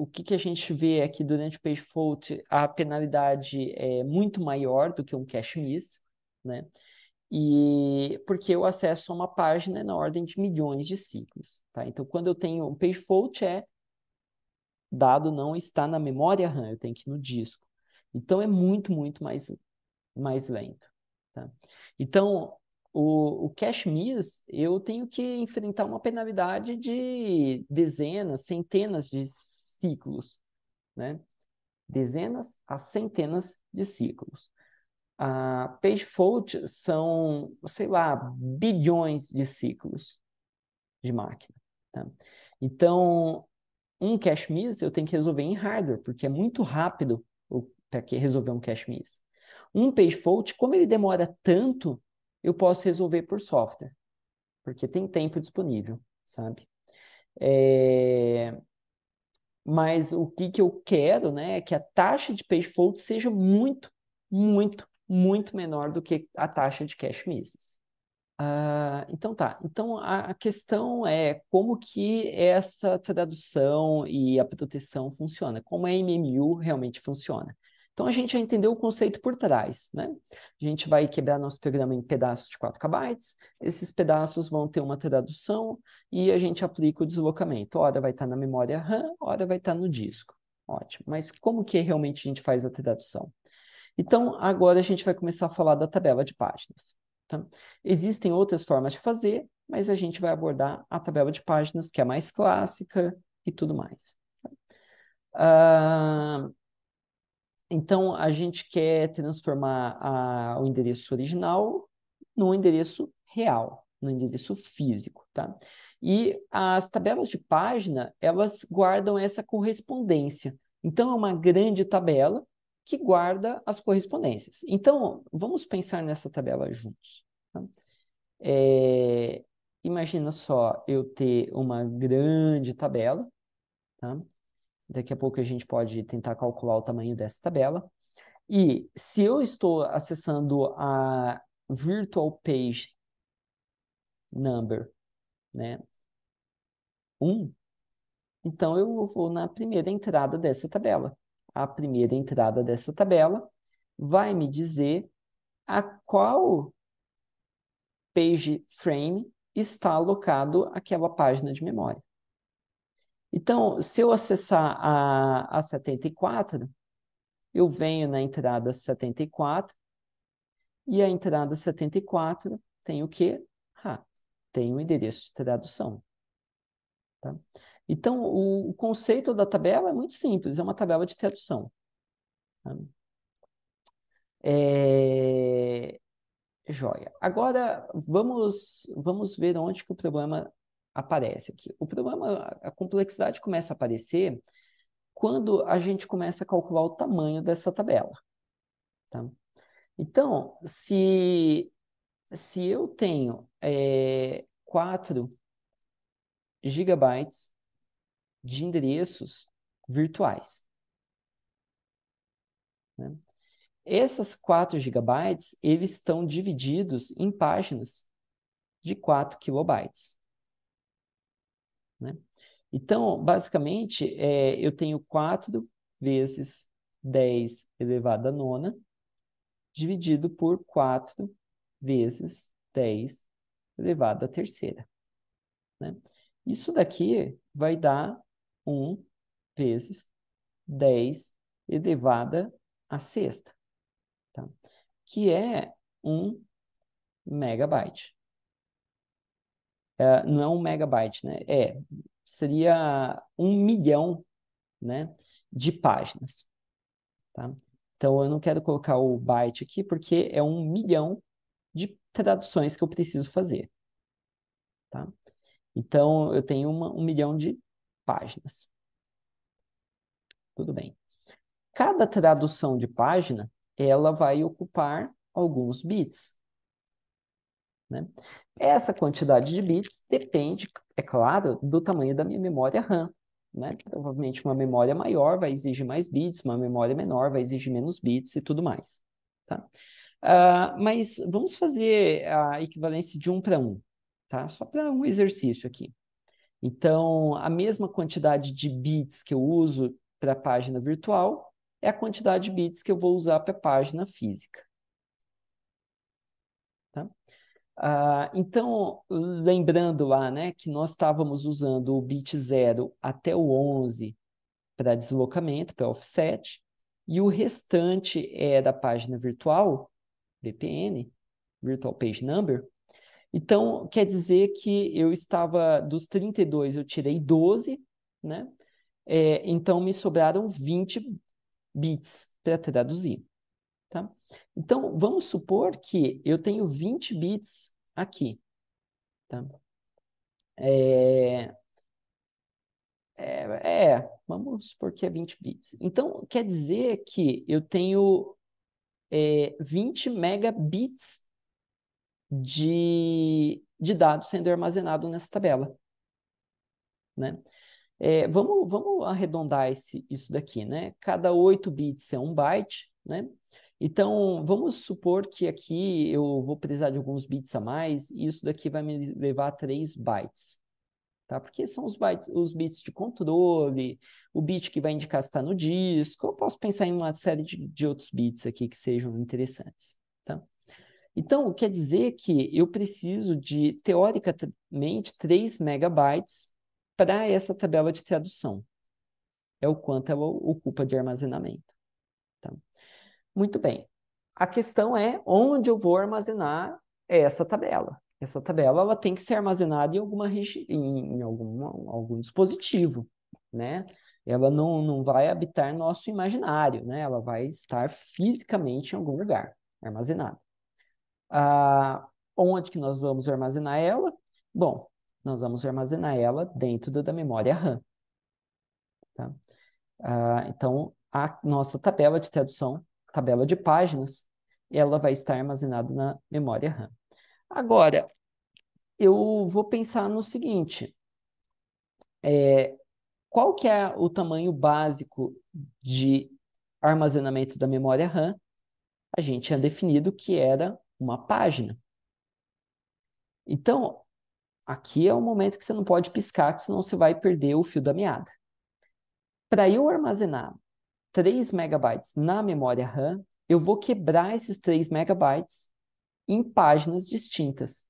o que a gente vê é que durante o page fault a penalidade é muito maior do que um cache miss, né? E porque o acesso a uma página é na ordem de milhões de ciclos, tá? Então, quando eu tenho um page fault, dado não está na memória RAM, eu tenho que ir no disco. Então, é muito, muito mais lento, tá? Então, o cache miss, eu tenho que enfrentar uma penalidade de dezenas, centenas de ciclos, né? Dezenas a centenas de ciclos. A page fault são, sei lá, bilhões de ciclos de máquina, tá? Então, um cache miss eu tenho que resolver em hardware, porque é muito rápido para resolver um cache miss. Um page fault, como ele demora tanto, eu posso resolver por software, porque tem tempo disponível, sabe? Mas o que eu quero, né, é que a taxa de page float seja muito, muito, muito menor do que a taxa de cache misses. Então tá. Então a questão é como que essa tradução e a proteção funciona, como a MMU realmente funciona. Então a gente já entendeu o conceito por trás, né? A gente vai quebrar nosso programa em pedaços de 4 KB, esses pedaços vão ter uma tradução e a gente aplica o deslocamento. Ora vai estar na memória RAM, ora vai estar no disco. Ótimo. Mas como que realmente a gente faz a tradução? Então, agora a gente vai começar a falar da tabela de páginas. Tá? Existem outras formas de fazer, mas a gente vai abordar a tabela de páginas, que é a mais clássica e tudo mais. Então, a gente quer transformar o endereço original no endereço real, no endereço físico, tá? E as tabelas de página, elas guardam essa correspondência. Então, é uma grande tabela que guarda as correspondências. Então, vamos pensar nessa tabela juntos. Tá? Imagina só eu ter uma grande tabela, tá? Daqui a pouco a gente pode tentar calcular o tamanho dessa tabela. E se eu estou acessando a virtual page number, né, 1, então eu vou na primeira entrada dessa tabela. A primeira entrada dessa tabela vai me dizer a qual page frame está alocado aquela página de memória. Então, se eu acessar a 74, eu venho na entrada 74, e a entrada 74 tem o quê? Tem o endereço de tradução. Tá? Então, o conceito da tabela é muito simples, é uma tabela de tradução. Tá? Joia. Agora, vamos ver onde que o problema aparece aqui. O problema, a complexidade começa a aparecer quando a gente começa a calcular o tamanho dessa tabela. Tá? Então, se eu tenho 4 gigabytes de endereços virtuais, né? Essas 4 gigabytes, eles estão divididos em páginas de 4 kilobytes, né? Então, basicamente, eu tenho 4 vezes 10 elevado à nona, dividido por 4 vezes 10 elevado à terceira, né? Isso daqui vai dar 1 vezes 10 elevada à sexta, tá? Que é 1 megabyte. Não é 1 megabyte, né? Seria 1 milhão, né, de páginas, tá? Então, eu não quero colocar o byte aqui, porque é 1 milhão de traduções que eu preciso fazer, tá? Então, eu tenho 1 milhão de páginas. Tudo bem. Cada tradução de página, ela vai ocupar alguns bits, né? Essa quantidade de bits depende, é claro, do tamanho da minha memória RAM, né? Provavelmente uma memória maior vai exigir mais bits, uma memória menor vai exigir menos bits e tudo mais, tá? Mas vamos fazer a equivalência de 1 para 1, tá? Só para um exercício aqui. Então, a mesma quantidade de bits que eu uso para a página virtual é a quantidade de bits que eu vou usar para a página física. Tá? Então, lembrando lá, né, que nós estávamos usando o bit 0 até o 11 para deslocamento, para offset, e o restante é da página virtual, VPN, Virtual Page Number. Então, quer dizer que eu estava, dos 32, eu tirei 12, né? Então, me sobraram 20 bits para traduzir. Tá? Então, vamos supor que eu tenho 20 bits aqui. Tá? Vamos supor que é 20 bits. Então, quer dizer que eu tenho 20 megabits de dados sendo armazenado nessa tabela. né? Vamos arredondar isso daqui, né? Cada 8 bits é 1 byte, né? Então, vamos supor que aqui eu vou precisar de alguns bits a mais, e isso daqui vai me levar a 3 bytes, tá? Porque são os bits de controle, o bit que vai indicar se está no disco. Eu posso pensar em uma série de outros bits aqui que sejam interessantes, tá? Então, quer dizer que eu preciso de, teoricamente, 3 megabytes para essa tabela de tradução. É o quanto ela ocupa de armazenamento, tá? Muito bem. A questão é onde eu vou armazenar essa tabela. Essa tabela ela tem que ser armazenada em algum dispositivo, né? Ela não vai habitar nosso imaginário, né? Ela vai estar fisicamente em algum lugar, armazenada. Onde que nós vamos armazenar ela? Bom, nós vamos armazenar ela dentro da memória RAM, tá? Então, a nossa tabela de tradução, tabela de páginas, ela vai estar armazenada na memória RAM. Agora, eu vou pensar no seguinte, qual que é o tamanho básico de armazenamento da memória RAM? A gente tinha definido que era uma página. Então, aqui é o momento que você não pode piscar, que senão você vai perder o fio da meada. Para eu armazenar 3 megabytes na memória RAM, eu vou quebrar esses 3 megabytes em páginas distintas,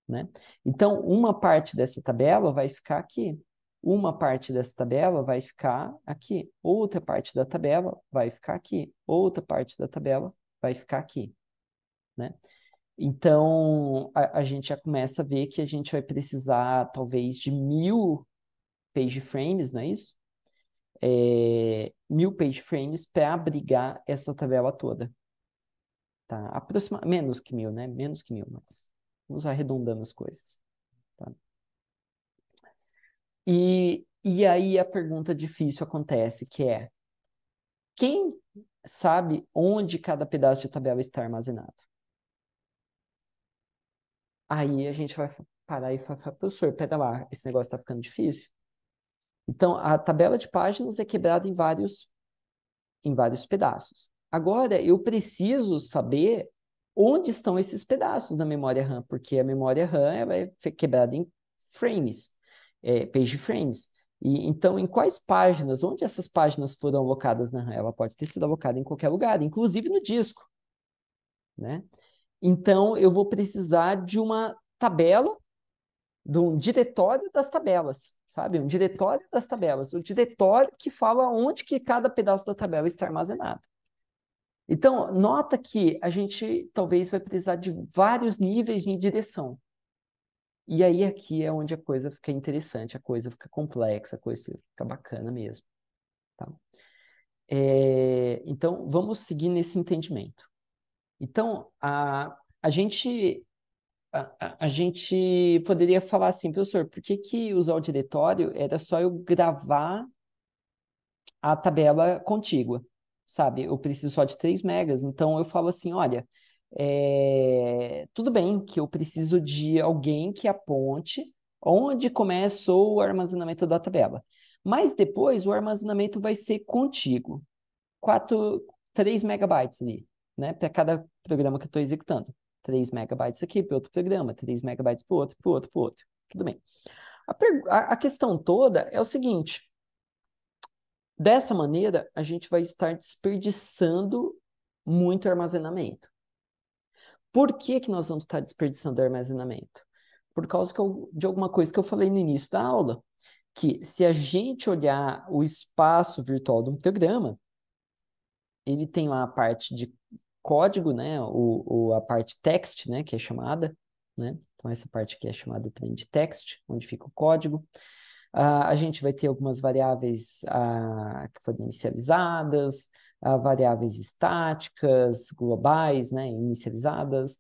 né? Então, uma parte dessa tabela vai ficar aqui, uma parte dessa tabela vai ficar aqui, outra parte da tabela vai ficar aqui, outra parte da tabela vai ficar aqui, né? Então, a gente já começa a ver que a gente vai precisar, talvez, de 1000 page frames, não é isso? 1000 page frames para abrigar essa tabela toda. Tá? Menos que 1000, né? Menos que 1000, mas vamos arredondando as coisas. Tá? E aí a pergunta difícil acontece, que é: quem sabe onde cada pedaço de tabela está armazenado? Aí a gente vai parar e falar, professor, pera lá, esse negócio está ficando difícil. Então, a tabela de páginas é quebrada em vários pedaços. Agora, eu preciso saber onde estão esses pedaços da memória RAM, porque a memória RAM ela é quebrada em frames, page frames. E, então, em quais páginas, onde essas páginas foram alocadas na RAM? Ela pode ter sido alocada em qualquer lugar, inclusive no disco, né? Então, eu vou precisar de uma tabela, de um diretório das tabelas, sabe? Um diretório das tabelas, o diretório que fala onde que cada pedaço da tabela está armazenado. Então, nota que a gente talvez vai precisar de vários níveis de direção. E aí aqui é onde a coisa fica interessante, a coisa fica complexa, a coisa fica bacana mesmo. Tá? Então, vamos seguir nesse entendimento. Então, a gente poderia falar assim, professor, por que que usar o diretório era só eu gravar a tabela contígua, sabe? Eu preciso só de 3 megas, então eu falo assim, olha, tudo bem que eu preciso de alguém que aponte onde começou o armazenamento da tabela, mas depois o armazenamento vai ser contíguo, 3 megabytes ali, né? Para cada programa que eu estou executando. 3 megabytes aqui para outro programa, 3 megabytes para outro, para outro, para outro. Tudo bem. A questão toda é o seguinte: dessa maneira, a gente vai estar desperdiçando muito armazenamento. Por que que nós vamos estar desperdiçando armazenamento? Por causa de alguma coisa que eu falei no início da aula, que se a gente olhar o espaço virtual de um programa, ele tem lá a parte de código, né, a parte text, né, que é chamada, né, então essa parte aqui é chamada também de text, onde fica o código. A gente vai ter algumas variáveis que foram inicializadas, variáveis estáticas, globais, né, inicializadas.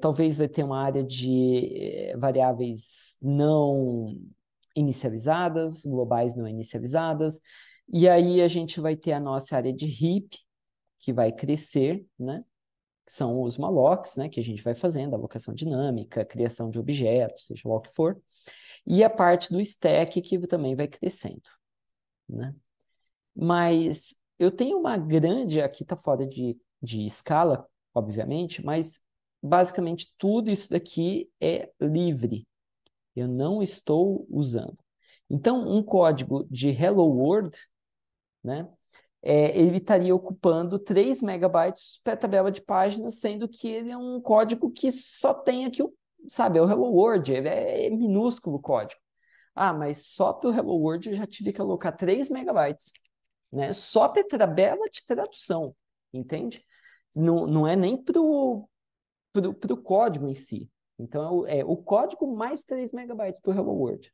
Talvez vai ter uma área de variáveis não inicializadas, globais não inicializadas. E aí a gente vai ter a nossa área de heap, que vai crescer, né? que são os mallocs, né, que a gente vai fazendo, alocação dinâmica, criação de objetos, seja lá o que for, e a parte do stack que também vai crescendo, né? Mas eu tenho uma grande, aqui está fora de escala, obviamente, mas basicamente tudo isso daqui é livre. Eu não estou usando. Então, um código de Hello World, né, ele estaria ocupando 3 megabytes para a tabela de páginas, sendo que ele é um código que só tem aqui, sabe, é o Hello World, é minúsculo o código. Ah, mas só para o Hello World eu já tive que alocar 3 megabytes, né? Só para a tabela de tradução, entende? Não é nem para o código em si. Então, é o código mais 3 megabytes para o Hello World.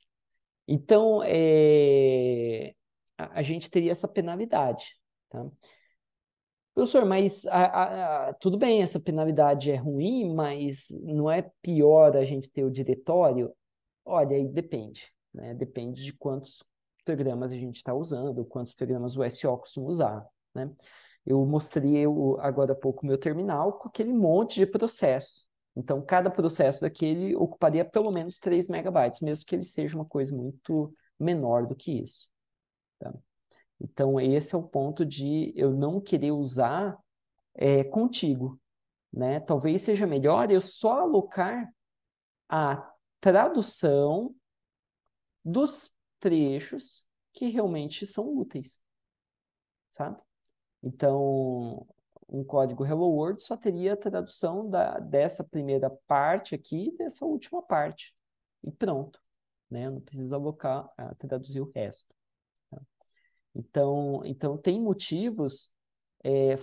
Então, a gente teria essa penalidade, tá? Professor, mas tudo bem, essa penalidade é ruim, mas não é pior a gente ter o diretório? Olha, aí depende, né? Depende de quantos programas a gente está usando, quantos programas o SO costuma usar, né? Eu mostrei agora há pouco o meu terminal com aquele monte de processos. Então, cada processo daquele ocuparia pelo menos 3 megabytes, mesmo que ele seja uma coisa muito menor do que isso, tá? Então, esse é o ponto de eu não querer usar contigo, né? Talvez seja melhor eu só alocar a tradução dos trechos que realmente são úteis, sabe? Então, um código Hello World só teria a tradução dessa primeira parte aqui e dessa última parte. E pronto, né? Eu não preciso alocar, traduzir o resto. Tá? Então, tem motivos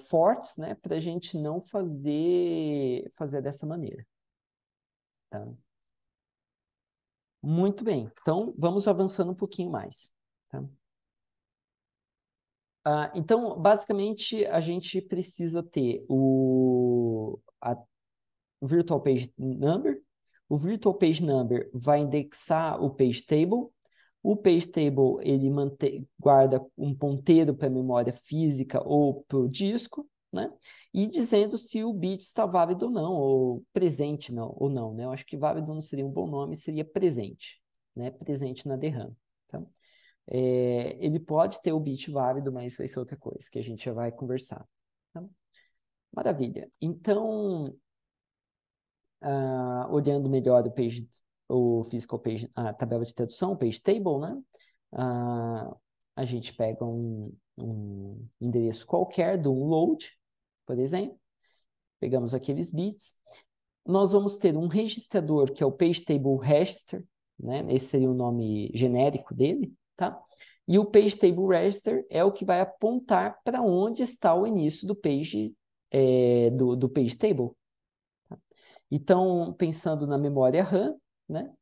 fortes, né, para a gente não fazer dessa maneira. Tá? Muito bem. Então, vamos avançando um pouquinho mais. Tá? Então, basicamente, a gente precisa ter a Virtual Page Number. O Virtual Page Number vai indexar o Page Table. O Page Table, ele guarda um ponteiro para a memória física ou para o disco, né? E dizendo se o bit está válido ou não, ou presente não, ou não, né? Eu acho que válido não seria um bom nome, seria presente, né? Presente na DRAM, tá? Ele pode ter o bit válido, mas vai ser outra coisa que a gente já vai conversar. Tá? Maravilha. Então, olhando melhor o physical page, a tabela de tradução, o page table, né? A gente pega um endereço qualquer do load, por exemplo, pegamos aqueles bits. Nós vamos ter um registrador, que é o page table register, né? Esse seria o nome genérico dele, tá? E o page table register é o que vai apontar para onde está o início do page, do page table. Tá? Então, pensando na memória RAM, né?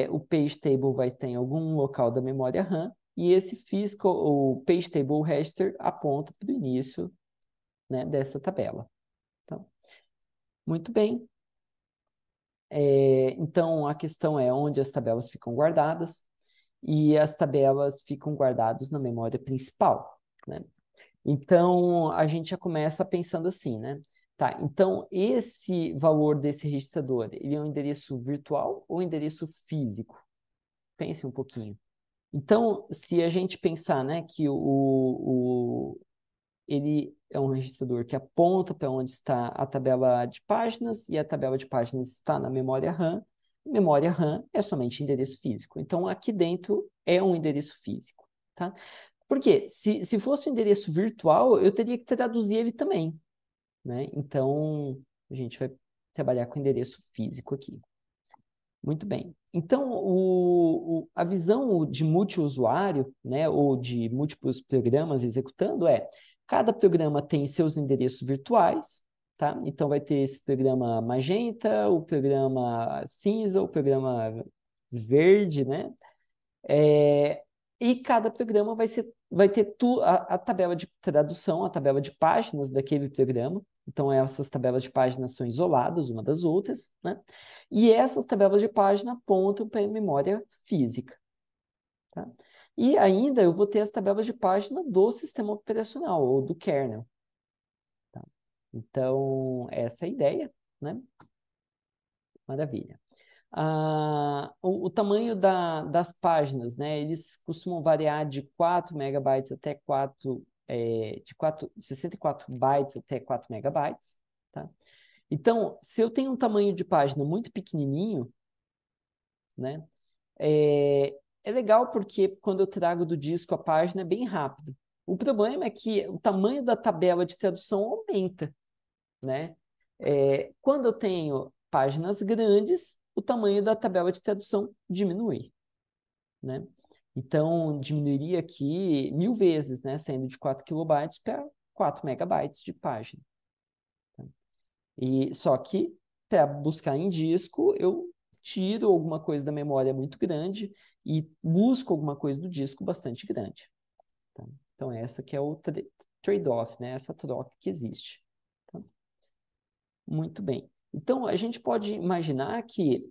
O page table vai ter em algum local da memória RAM, e esse physical, o page table register, aponta para o início, né, dessa tabela. Tá? Muito bem. Então, a questão é onde as tabelas ficam guardadas, e as tabelas ficam guardadas na memória principal, né? Então, a gente já começa pensando assim, né? Tá, então esse valor desse registrador, ele é um endereço virtual ou um endereço físico? Pense um pouquinho. Então, se a gente pensar, né, que ele é um registrador que aponta para onde está a tabela de páginas, e a tabela de páginas está na memória RAM. Memória RAM é somente endereço físico. Então, aqui dentro é um endereço físico, tá? Porque se fosse um endereço virtual, eu teria que traduzir ele também, né? Então, a gente vai trabalhar com endereço físico aqui. Muito bem. Então, a visão de multiusuário, né, ou de múltiplos programas executando cada programa tem seus endereços virtuais, tá? Então, vai ter esse programa magenta, o programa cinza, o programa verde, né? E cada programa vai ter a tabela de tradução, a tabela de páginas daquele programa. Então, essas tabelas de páginas são isoladas uma das outras, né? E essas tabelas de página apontam para a memória física. Tá? E ainda eu vou ter as tabelas de página do sistema operacional, ou do kernel. Tá? Então, essa é a ideia, né? Maravilha. O tamanho das páginas, né? Eles costumam variar de 4 megabytes até 64 bytes até 4 megabytes, tá? Então, se eu tenho um tamanho de página muito pequenininho, né? É legal porque quando eu trago do disco a página é bem rápido. O problema é que o tamanho da tabela de tradução aumenta, né? Quando eu tenho páginas grandes, o tamanho da tabela de tradução diminui, né? Então, diminuiria aqui 1000 vezes, né? Saindo de 4 kilobytes para 4 megabytes de página. Tá? E só que, para buscar em disco, eu tiro alguma coisa da memória muito grande e busco alguma coisa do disco bastante grande. Tá? Então, essa que é o trade-off, né? Essa troca que existe. Tá? Muito bem. Então, a gente pode imaginar que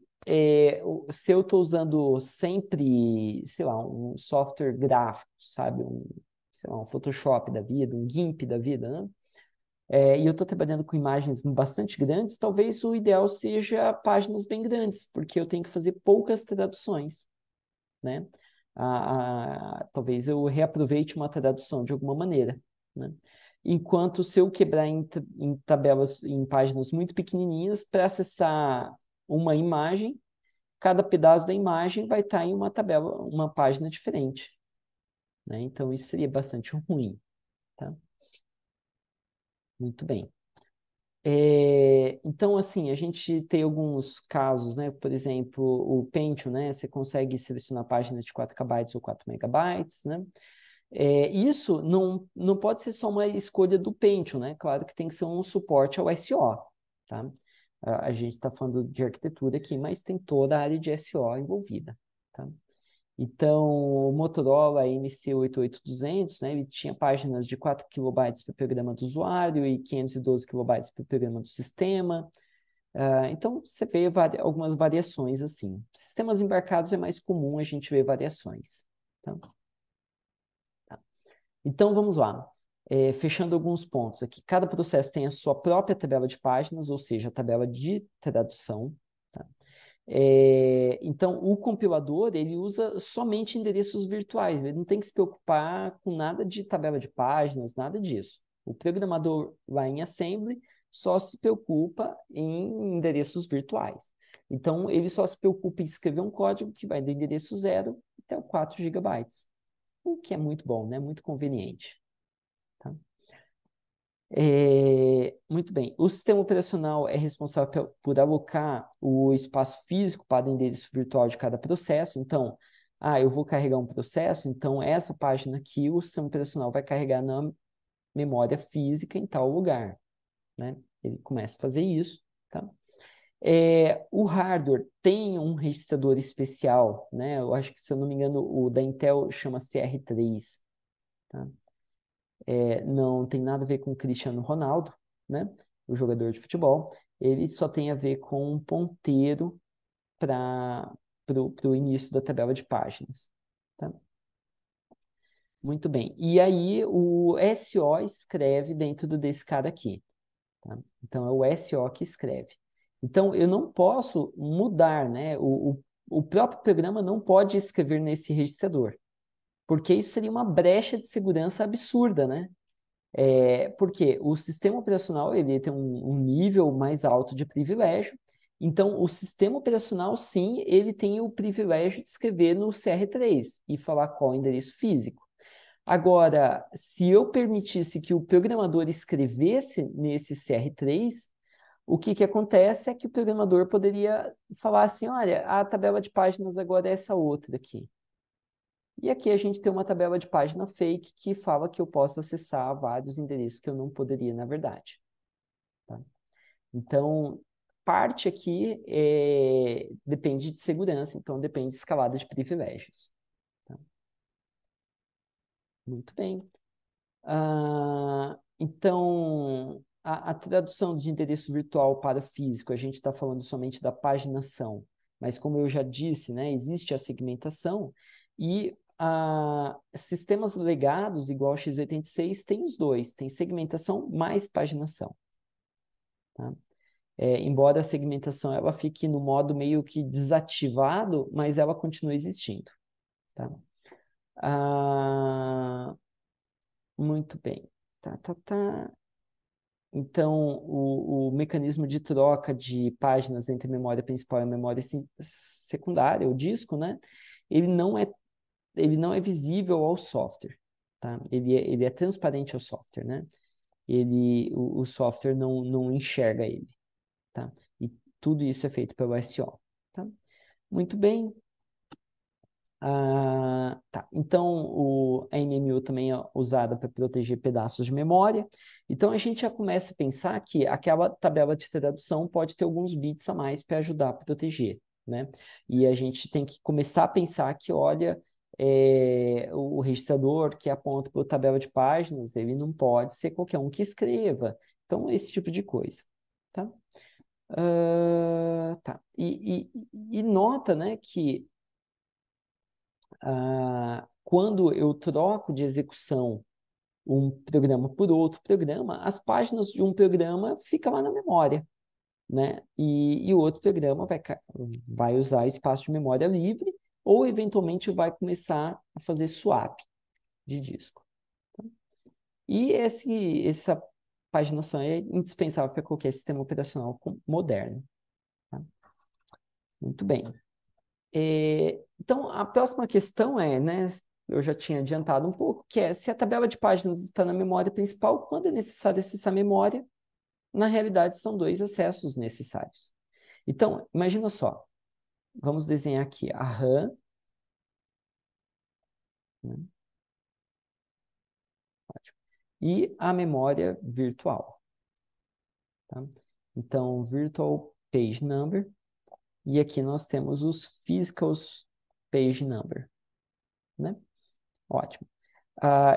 se eu estou usando sempre, sei lá, um software gráfico, sabe? Sei lá, um Photoshop da vida, um GIMP da vida, né? E eu estou trabalhando com imagens bastante grandes, talvez o ideal seja páginas bem grandes, porque eu tenho que fazer poucas traduções, né? Talvez eu reaproveite uma tradução de alguma maneira, né? Enquanto se eu quebrar em tabelas, em páginas muito pequenininhas, para acessar uma imagem, cada pedaço da imagem vai estar em uma tabela, uma página diferente, né? Então, isso seria bastante ruim, tá? Muito bem. Então, assim, a gente tem alguns casos, né? Por exemplo, o Pentium, né? Você consegue selecionar páginas de 4 KB ou 4 megabytes, né? Isso não pode ser só uma escolha do Pentium, né? Claro que tem que ser um suporte ao SO, tá? A gente está falando de arquitetura aqui, mas tem toda a área de SO envolvida, tá? Então, o Motorola MC88200, né, ele tinha páginas de 4 kilobytes para o programa do usuário e 512 kilobytes para o programa do sistema. Então, você vê algumas variações assim. Sistemas embarcados é mais comum a gente ver variações. Tá? Tá. Então, vamos lá. Fechando alguns pontos aqui. Cada processo tem a sua própria tabela de páginas, ou seja, a tabela de tradução. Tá? Então, o compilador, ele usa somente endereços virtuais, ele não tem que se preocupar com nada de tabela de páginas, nada disso. O programador lá em Assembly só se preocupa em endereços virtuais. Então, ele só se preocupa em escrever um código que vai do endereço 0 até o 4 gigabytes, o que é muito bom, né? Muito conveniente. Tá? Muito bem. O sistema operacional é responsável por alocar o espaço físico para o endereço virtual de cada processo. Então, eu vou carregar um processo, então essa página aqui, o sistema operacional vai carregar na memória física em tal lugar, né? Ele começa a fazer isso, tá? O hardware tem um registrador especial, né? Eu acho que, se eu não me engano, o da Intel chama CR3, tá? Não tem nada a ver com o Cristiano Ronaldo, né? O jogador de futebol. Ele só tem a ver com um ponteiro para o início da tabela de páginas. Tá? Muito bem. E aí o SO escreve dentro desse cara aqui. Tá? Então é o SO que escreve. Então eu não posso mudar, né? O próprio programa não pode escrever nesse registrador, porque isso seria uma brecha de segurança absurda, né? Porque o sistema operacional ele tem um nível mais alto de privilégio, então o sistema operacional, sim, ele tem o privilégio de escrever no CR3 e falar qual é o endereço físico. Agora, se eu permitisse que o programador escrevesse nesse CR3, o que acontece é que o programador poderia falar assim, olha, a tabela de páginas agora é essa outra aqui. E aqui a gente tem uma tabela de página fake que fala que eu posso acessar vários endereços que eu não poderia, na verdade. Tá? Então, parte aqui depende de segurança, então depende de escalada de privilégios. Tá? Muito bem. Então, a tradução de endereço virtual para físico, a gente está falando somente da paginação, mas como eu já disse, né, existe a segmentação e sistemas legados, igual ao x86, tem os dois, tem segmentação mais paginação. tá? Embora a segmentação ela fique no modo meio que desativado, mas ela continua existindo, tá? Muito bem. Tá. Então, o mecanismo de troca de páginas entre memória principal e memória secundária, o disco, né? Ele não é visível ao software, tá? Ele é transparente ao software, né? O software não enxerga ele, tá? E tudo isso é feito pelo SO, tá? Muito bem. Tá. Então, a NMU também é usada para proteger pedaços de memória. Então, a gente já começa a pensar que aquela tabela de tradução pode ter alguns bits a mais para ajudar a proteger, né? E a gente tem que começar a pensar que, olha, o registrador que aponta para a tabela de páginas, ele não pode ser qualquer um que escreva. Então, esse tipo de coisa, tá? Tá. E nota, né, que quando eu troco de execução um programa por outro programa, as páginas de um programa ficam lá na memória, né? E o outro programa vai usar espaço de memória livre ou, eventualmente, vai começar a fazer swap de disco. E essa paginação é indispensável para qualquer sistema operacional moderno, tá? Muito bem. Então, a próxima questão né, eu já tinha adiantado um pouco, que é se a tabela de páginas está na memória principal, quando é necessário acessar a memória? Na realidade, são dois acessos necessários. Então, imagina só, vamos desenhar aqui a RAM, né, e a memória virtual, tá? Então, Virtual Page Number, e aqui nós temos os Physical Page Number, né? Ótimo.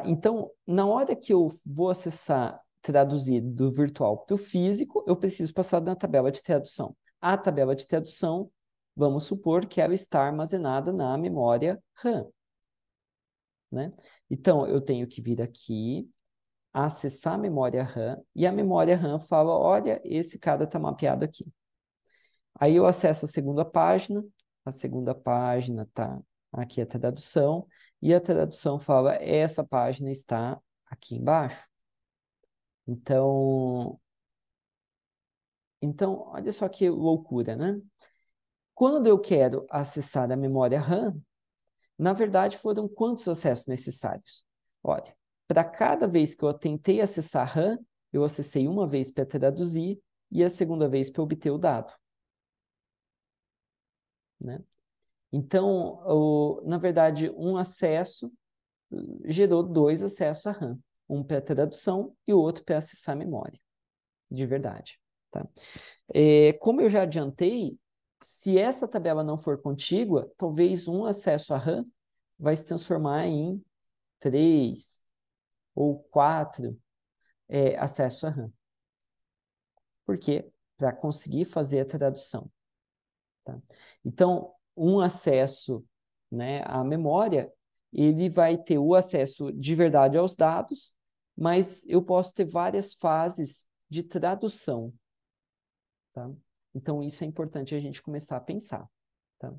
Então, na hora que eu vou acessar, traduzir do virtual para o físico, eu preciso passar na tabela de tradução. A tabela de tradução, vamos supor que ela está armazenada na memória RAM, né? Então, eu tenho que vir aqui, acessar a memória RAM, e a memória RAM fala, olha, esse cara está mapeado aqui. Aí eu acesso a segunda página tá aqui a tradução, e a tradução fala, essa página está aqui embaixo. Então, olha só que loucura, né? Quando eu quero acessar a memória RAM, na verdade foram quantos acessos necessários? Olha, para cada vez que eu tentei acessar a RAM, eu acessei uma vez para traduzir e a segunda vez para obter o dado, né? Então, na verdade, um acesso gerou dois acessos à RAM. Um para tradução e o outro para acessar a memória, de verdade, tá? Como eu já adiantei, se essa tabela não for contígua, talvez um acesso à RAM vai se transformar em 3 ou 4 acessos à RAM. Por quê? Para conseguir fazer a tradução, tá? Então, um acesso, né, à memória, ele vai ter o acesso de verdade aos dados, mas eu posso ter várias fases de tradução, tá? Então, isso é importante a gente começar a pensar, tá?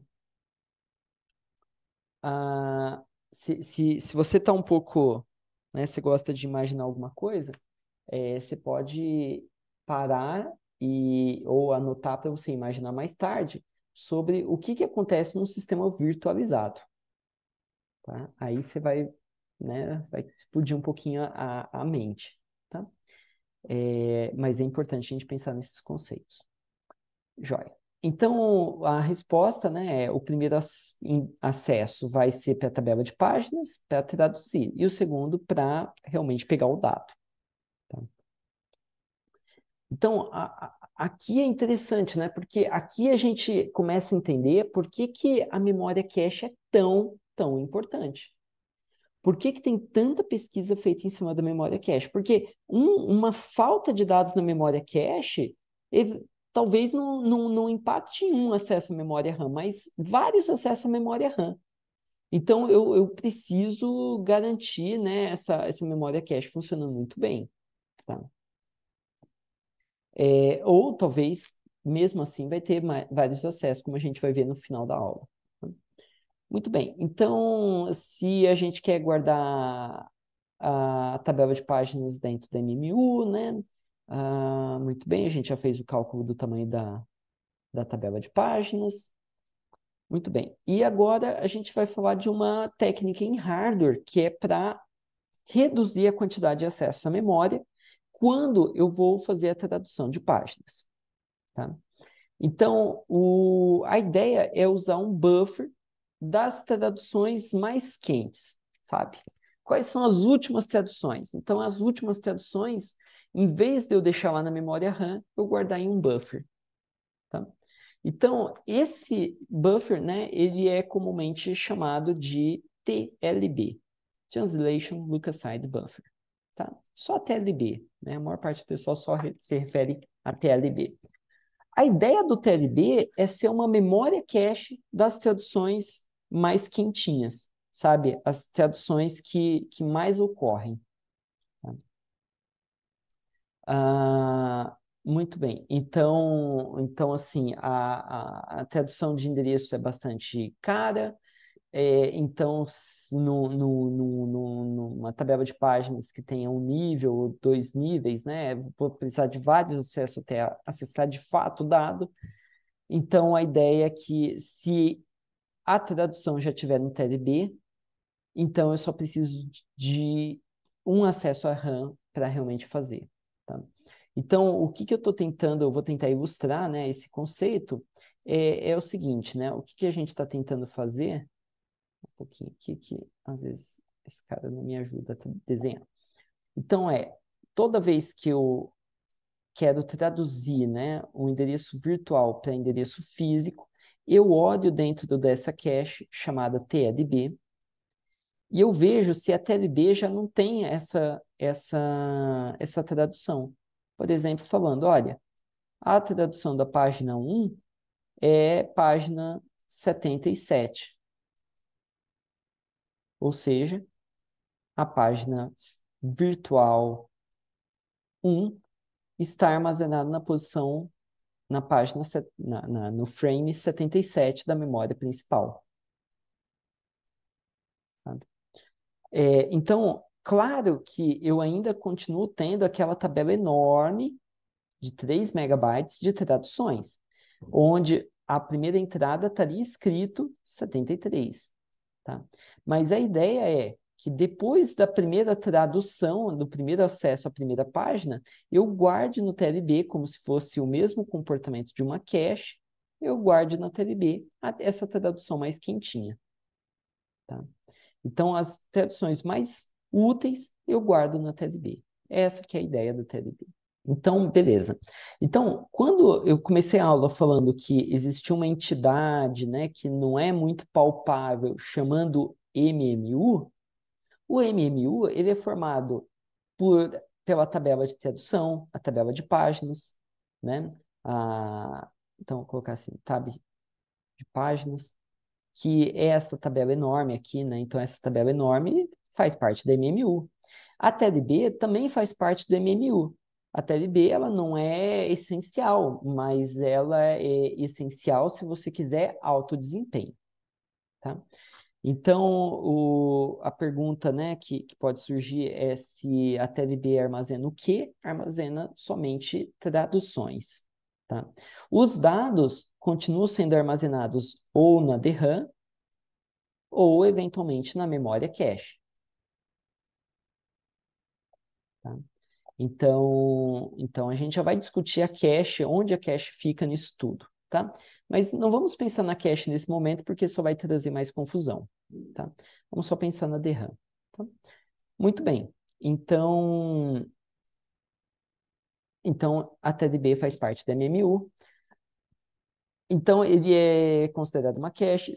Se você está um pouco, né, você gosta de imaginar alguma coisa, você pode parar ou anotar para você imaginar mais tarde sobre o que acontece num sistema virtualizado, tá? Aí você vai explodir um pouquinho a mente, tá? Mas é importante a gente pensar nesses conceitos. Joia. Então, a resposta, né, o primeiro acesso vai ser para a tabela de páginas, para traduzir, e o segundo para realmente pegar o dado, tá? Então, aqui é interessante, né, porque aqui a gente começa a entender por que a memória cache é tão importante. Por que tem tanta pesquisa feita em cima da memória cache? Porque uma falta de dados na memória cache talvez não impacte em um acesso à memória RAM, mas vários acessos à memória RAM. Então, eu preciso garantir, né, essa memória cache funcionando muito bem, tá? Ou talvez, mesmo assim, vai ter vários acessos, como a gente vai ver no final da aula. Muito bem, então, se a gente quer guardar a tabela de páginas dentro da MMU, né? Muito bem, a gente já fez o cálculo do tamanho da tabela de páginas. Muito bem. E agora a gente vai falar de uma técnica em hardware que é para reduzir a quantidade de acesso à memória quando eu vou fazer a tradução de páginas. Tá? Então, a ideia é usar um buffer das traduções mais quentes, sabe? Quais são as últimas traduções? Então, as últimas traduções, em vez de eu deixar lá na memória RAM, eu guardar em um buffer. Tá? Então, esse buffer, né, ele é comumente chamado de TLB, Translation Look Aside Buffer. Tá? Só TLB, né? A maior parte do pessoal só se refere a TLB. A ideia do TLB é ser uma memória cache das traduções mais quentinhas, sabe? As traduções que mais ocorrem. Tá? Muito bem. Então assim, a tradução de endereço é bastante cara. Então, numa tabela de páginas que tenha um nível ou dois níveis, né? Vou precisar de vários acessos até acessar de fato o dado. Então, a ideia é que se a tradução já tiver no TLB, então eu só preciso de um acesso à RAM para realmente fazer. Tá? Então, o que eu estou tentando, eu vou tentar ilustrar, né, esse conceito, é o seguinte, né? O que a gente está tentando fazer, um pouquinho aqui, que às vezes esse cara não me ajuda a desenhar. Então, toda vez que eu quero traduzir, né, um endereço virtual para endereço físico, eu olho dentro dessa cache chamada TLB e eu vejo se a TLB já não tem essa tradução. Por exemplo, falando, olha, a tradução da página 1 é página 77. Ou seja, a página virtual 1 está armazenada na posição, na página, no frame 77 da memória principal. Sabe? Então, claro que eu ainda continuo tendo aquela tabela enorme de 3 megabytes de traduções, onde a primeira entrada estaria escrito 73. Tá? Mas a ideia é que depois da primeira tradução, do primeiro acesso à primeira página, eu guarde no TLB como se fosse o mesmo comportamento de uma cache, eu guarde na TLB essa tradução mais quentinha. Tá? Então, as traduções mais úteis eu guardo na TLB. Essa que é a ideia do TLB. Então, beleza. Então, quando eu comecei a aula falando que existe uma entidade, né, que não é muito palpável, chamando MMU, o MMU ele é formado pela tabela de tradução, a tabela de páginas, né? Então, vou colocar assim, tab de páginas, que é essa tabela enorme aqui, né? Então, essa tabela enorme faz parte da MMU. A TLB também faz parte do MMU. A TLB ela não é essencial, mas ela é essencial se você quiser alto desempenho. Tá? Então, a pergunta, né, que pode surgir é se a TLB armazena o quê? Armazena somente traduções. Tá? Os dados continuam sendo armazenados ou na DRAM ou, eventualmente, na memória cache. Tá? Então, a gente já vai discutir a cache, onde a cache fica nisso tudo, tá? Mas não vamos pensar na cache nesse momento, porque só vai trazer mais confusão, tá? Vamos só pensar na DRAM, tá? Muito bem. Então, a TLB faz parte da MMU. Então, ele é considerado uma cache.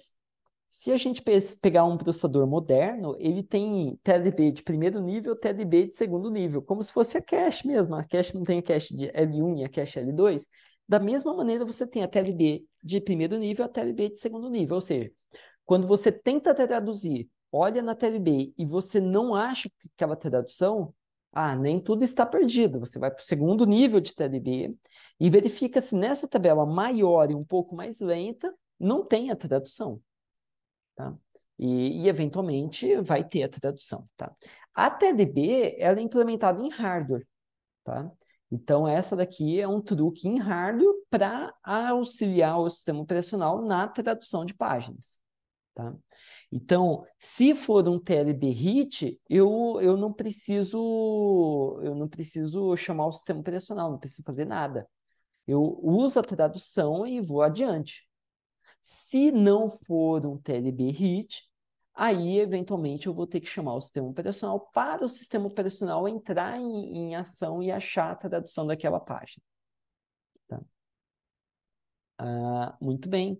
Se a gente pegar um processador moderno, ele tem TLB de primeiro nível, TLB de segundo nível, como se fosse a cache mesmo. A cache não tem a cache de L1 e a cache L2. Da mesma maneira, você tem a TLB de primeiro nível e a TLB de segundo nível. Ou seja, quando você tenta traduzir, olha na TLB e você não acha aquela tradução, Ah, nem tudo está perdido. Você vai para o segundo nível de TLB e verifica se nessa tabela maior e um pouco mais lenta não tem a tradução, tá? Eventualmente vai ter a tradução, tá? A TLB, ela é implementada em hardware, tá? Então, essa daqui é um truque em hardware para auxiliar o sistema operacional na tradução de páginas, tá? Então, se for um TLB hit, eu não preciso chamar o sistema operacional, não preciso fazer nada. Eu uso a tradução e vou adiante. Se não for um TLB hit, aí eventualmente eu vou ter que chamar o sistema operacional para o sistema operacional entrar em ação e achar a tradução daquela página. Tá? Muito bem.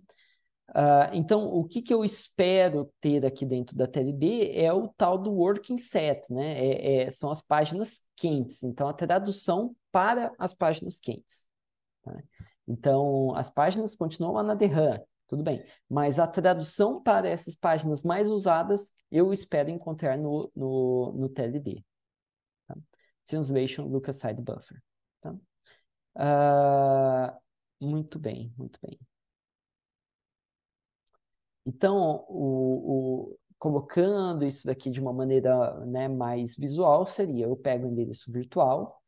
Então, o que, que eu espero ter aqui dentro da TLB é o tal do working set, né? São as páginas quentes. Então, a tradução para as páginas quentes. Tá? Então, as páginas continuam lá na DRAM, tudo bem. Mas a tradução para essas páginas mais usadas, eu espero encontrar no TLB. Tá? Translation Look-Aside Buffer. Tá? Muito bem, muito bem. Então, colocando isso daqui de uma maneira, né, mais visual, seria, eu pego o endereço virtual,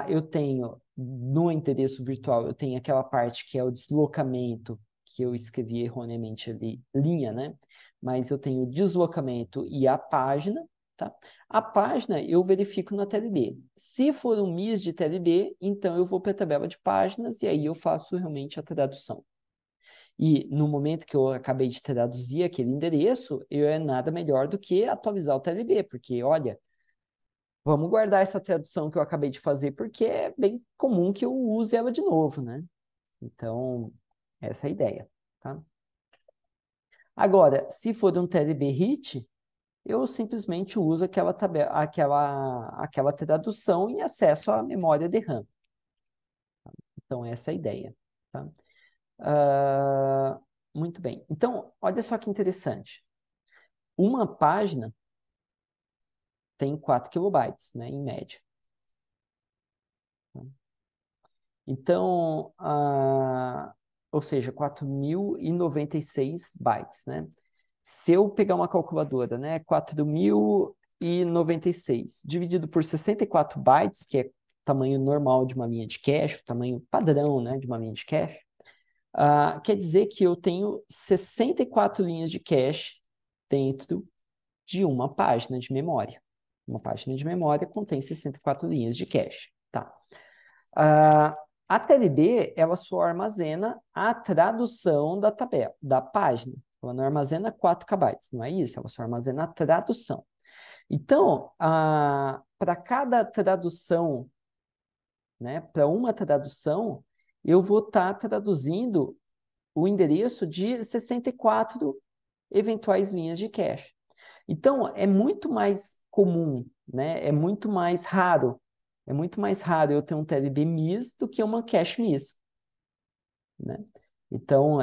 eu tenho, no endereço virtual, eu tenho aquela parte que é o deslocamento, que eu escrevi erroneamente ali, linha, né? Mas eu tenho o deslocamento e a página, tá? A página eu verifico na TLB. Se for um MIS de TLB, então eu vou para a tabela de páginas e aí eu faço realmente a tradução. E no momento que eu acabei de traduzir aquele endereço, eu é nada melhor do que atualizar o TLB, porque, olha, vamos guardar essa tradução que eu acabei de fazer, porque é bem comum que eu use ela de novo, né? Então, essa é a ideia, tá? Agora, se for um TLB hit, eu simplesmente uso aquela tabela, aquela tradução e acesso à memória de RAM. Então, essa é a ideia, tá? Ah, muito bem. Então, olha só que interessante. Uma página tem 4 kilobytes, né, em média. Então, ou seja, 4.096 bytes, né? Se eu pegar uma calculadora, né, 4.096 dividido por 64 bytes, que é o tamanho normal de uma linha de cache, o tamanho padrão, né, de uma linha de cache, quer dizer que eu tenho 64 linhas de cache dentro de uma página de memória. Uma página de memória contém 64 linhas de cache. Tá. A TLB, ela só armazena a tradução da tabela, da página. Ela não armazena 4 KB, não é isso? Ela só armazena a tradução. Então, para cada tradução, né, para uma tradução, eu vou estar traduzindo o endereço de 64 eventuais linhas de cache. Então, é muito mais comum, né? É muito mais raro eu ter um TLB MIS do que uma cache MIS, né? Então,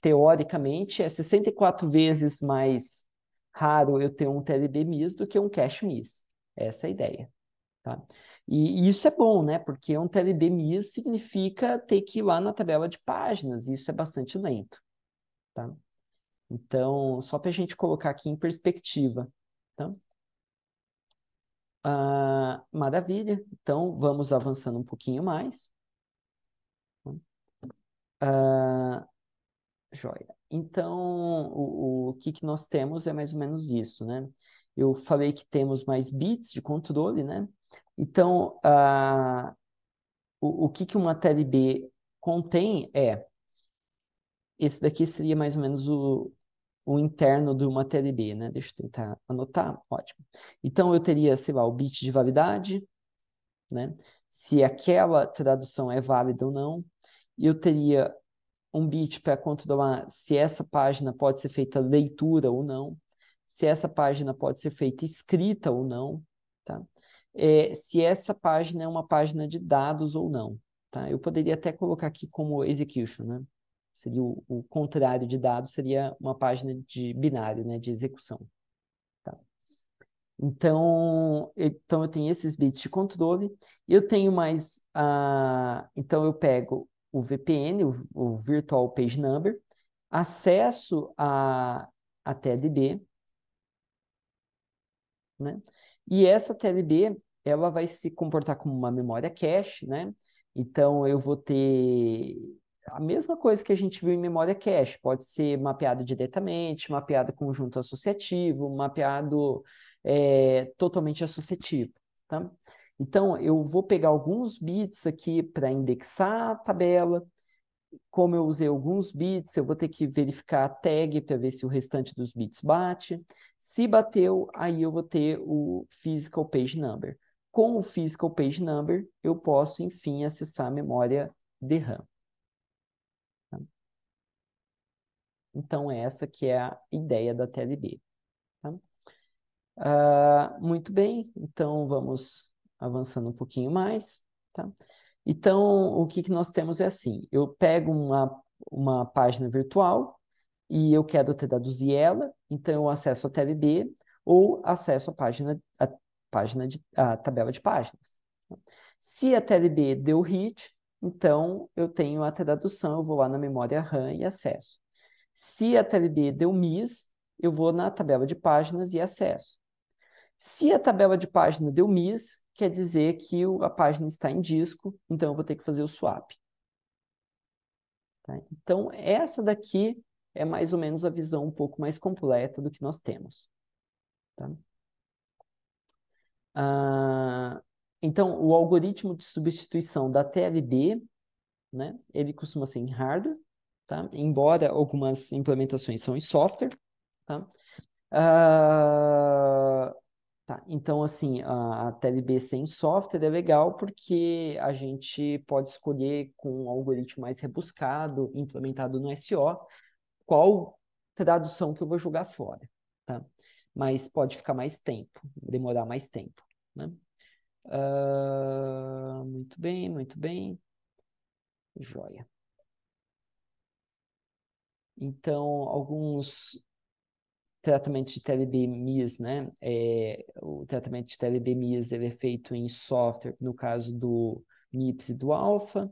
teoricamente, é 64 vezes mais raro eu ter um TLB MIS do que um cache MIS. Essa é a ideia, tá? E isso é bom, né? Porque um TLB MIS significa ter que ir lá na tabela de páginas, e isso é bastante lento, tá? Então, só para a gente colocar aqui em perspectiva, tá? Maravilha. Então, vamos avançando um pouquinho mais. Joia. Então, o que, que nós temos é mais ou menos isso, né? Eu falei que temos mais bits de controle, né? Então, o que, que uma TLB contém esse daqui seria mais ou menos o interno de uma TLB, né? Deixa eu tentar anotar. Ótimo. Então, eu teria, sei lá, o bit de validade, né? Se aquela tradução é válida ou não. Eu teria um bit para controlar se essa página pode ser feita leitura ou não, se essa página pode ser feita escrita ou não, tá? Se essa página é uma página de dados ou não, tá? Eu poderia até colocar aqui como execution, né? Seria o contrário de dados, seria uma página de binário, né? De execução, tá? Então eu tenho esses bits de controle. Eu tenho mais, então eu pego o VPN, o Virtual Page Number, acesso a TLB, né? E essa TLB, ela vai se comportar como uma memória cache, né? Então, eu vou ter a mesma coisa que a gente viu em memória cache. Pode ser mapeado diretamente, mapeado conjunto associativo, mapeado totalmente associativo, tá? Então, eu vou pegar alguns bits aqui para indexar a tabela. Como eu usei alguns bits, eu vou ter que verificar a tag para ver se o restante dos bits bate. Se bateu, aí eu vou ter o Physical Page Number. Com o Physical Page Number, eu posso, enfim, acessar a memória DRAM. Tá? Então, essa que é a ideia da TLB. Tá? Muito bem, então vamos avançando um pouquinho mais. Tá? Então, o que nós temos é assim, eu pego uma página virtual e eu quero traduzir ela, então eu acesso a TLB ou acesso a tabela de páginas. Se a TLB deu hit, então eu tenho a tradução, eu vou lá na memória RAM e acesso. Se a TLB deu miss, eu vou na tabela de páginas e acesso. Se a tabela de página deu miss, quer dizer que a página está em disco, então eu vou ter que fazer o swap. Tá? Então, essa daqui é mais ou menos a visão um pouco mais completa do que nós temos. Tá? Então, o algoritmo de substituição da TLB, né, ele costuma ser em hardware, tá? Embora algumas implementações são em software. Tá? Ah, Tá, então assim, a TLB sem software é legal porque a gente pode escolher com um algoritmo mais rebuscado, implementado no SO, qual tradução que eu vou jogar fora, tá? Mas pode ficar mais tempo, demorar mais tempo, né? Muito bem, muito bem. Joia. Então, alguns tratamentos de TLB-MIS, né? O tratamento de TLB-MIS ele é feito em software, no caso do MIPS e do Alpha,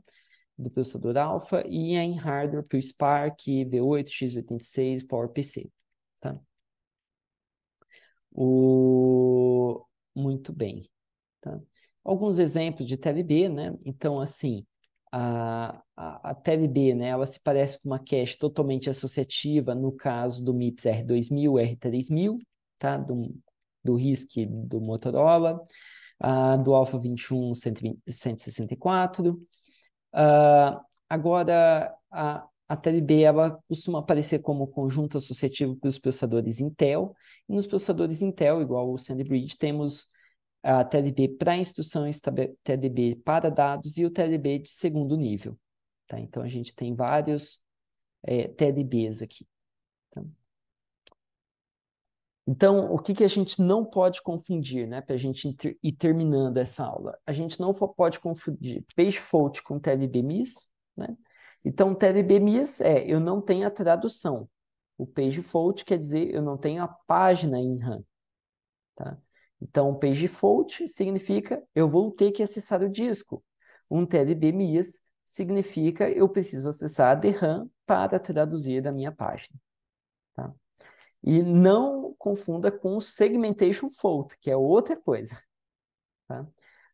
do processador Alpha, e em hardware para o Spark, V8, x86, PowerPC. Tá? O... Muito bem. Tá? Alguns exemplos de TLB, né? Então, assim, a TLB, né, ela se parece com uma cache totalmente associativa no caso do MIPS R2000, R3000, tá? Do RISC do Motorola, do Alpha 21 164. Agora, a TLB ela costuma aparecer como conjunto associativo para os processadores Intel, e nos processadores Intel, igual o Sandy Bridge, temos a TLB para instruções, TLB para dados e o TLB de segundo nível. Tá? Então, a gente tem vários TLBs aqui. Tá? Então, o que a gente não pode confundir, né, para a gente ir terminando essa aula? A gente não pode confundir page fault com TLB miss, né? Então, TLB miss eu não tenho a tradução. O page fault quer dizer eu não tenho a página em RAM. Tá? Então, page fault significa eu vou ter que acessar o disco. Um TLB miss significa eu preciso acessar a DRAM para traduzir a minha página. Tá? E não confunda com o segmentation fault, que é outra coisa. Tá?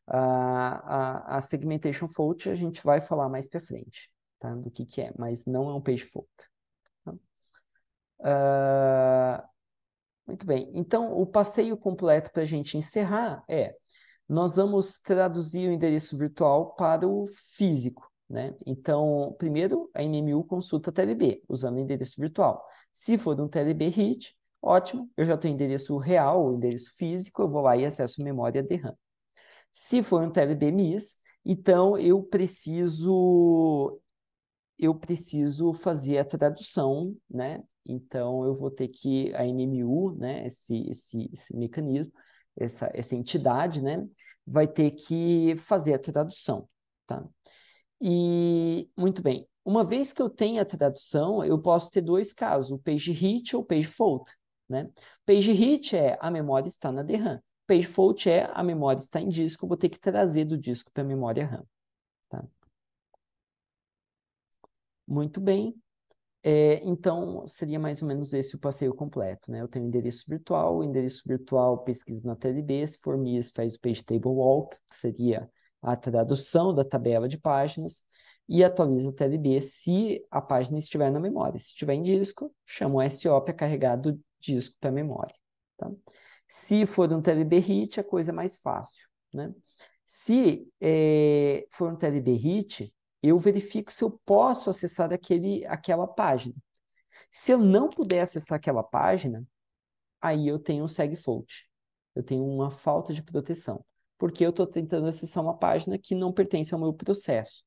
A segmentation fault a gente vai falar mais para frente, tá? Do que é, mas não é um page fault. Tá? Muito bem. Então, o passeio completo para a gente encerrar nós vamos traduzir o endereço virtual para o físico, né? Então, primeiro, a MMU consulta TLB, usando o endereço virtual. Se for um TLB hit, ótimo, eu já tenho o endereço real, o endereço físico, eu vou lá e acesso memória DRAM. Se for um TLB miss, então eu preciso fazer a tradução, né? Então, eu vou ter que, a MMU, né, esse mecanismo, essa entidade, né, vai ter que fazer a tradução, tá? E, muito bem, uma vez que eu tenho a tradução, eu posso ter dois casos, o page hit ou o page fault. né? Page hit é a memória está na DRAM. Page fault é a memória está em disco, eu vou ter que trazer do disco para a memória RAM. Tá? Muito bem. Então, seria mais ou menos esse o passeio completo, né? Eu tenho o endereço virtual pesquisa na TLB, se for MIS, faz o Page Table Walk, que seria a tradução da tabela de páginas, e atualiza a TLB se a página estiver na memória. Se estiver em disco, chama o SO para carregar do disco para a memória. Tá? Se for um TLB hit, a coisa é mais fácil, né? Se for um TLB hit, eu verifico se eu posso acessar aquela página. Se eu não puder acessar aquela página, aí eu tenho um segfault. Eu tenho uma falta de proteção. Porque eu estou tentando acessar uma página que não pertence ao meu processo,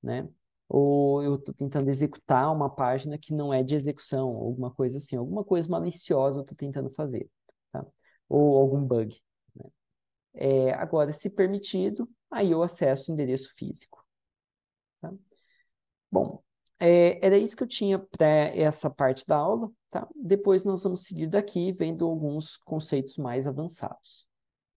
né? Ou eu estou tentando executar uma página que não é de execução, alguma coisa assim, alguma coisa maliciosa eu estou tentando fazer, tá? Ou algum bug, né? Agora, se permitido, aí eu acesso o endereço físico, tá? Bom, era isso que eu tinha para essa parte da aula, tá? Depois nós vamos seguir daqui vendo alguns conceitos mais avançados.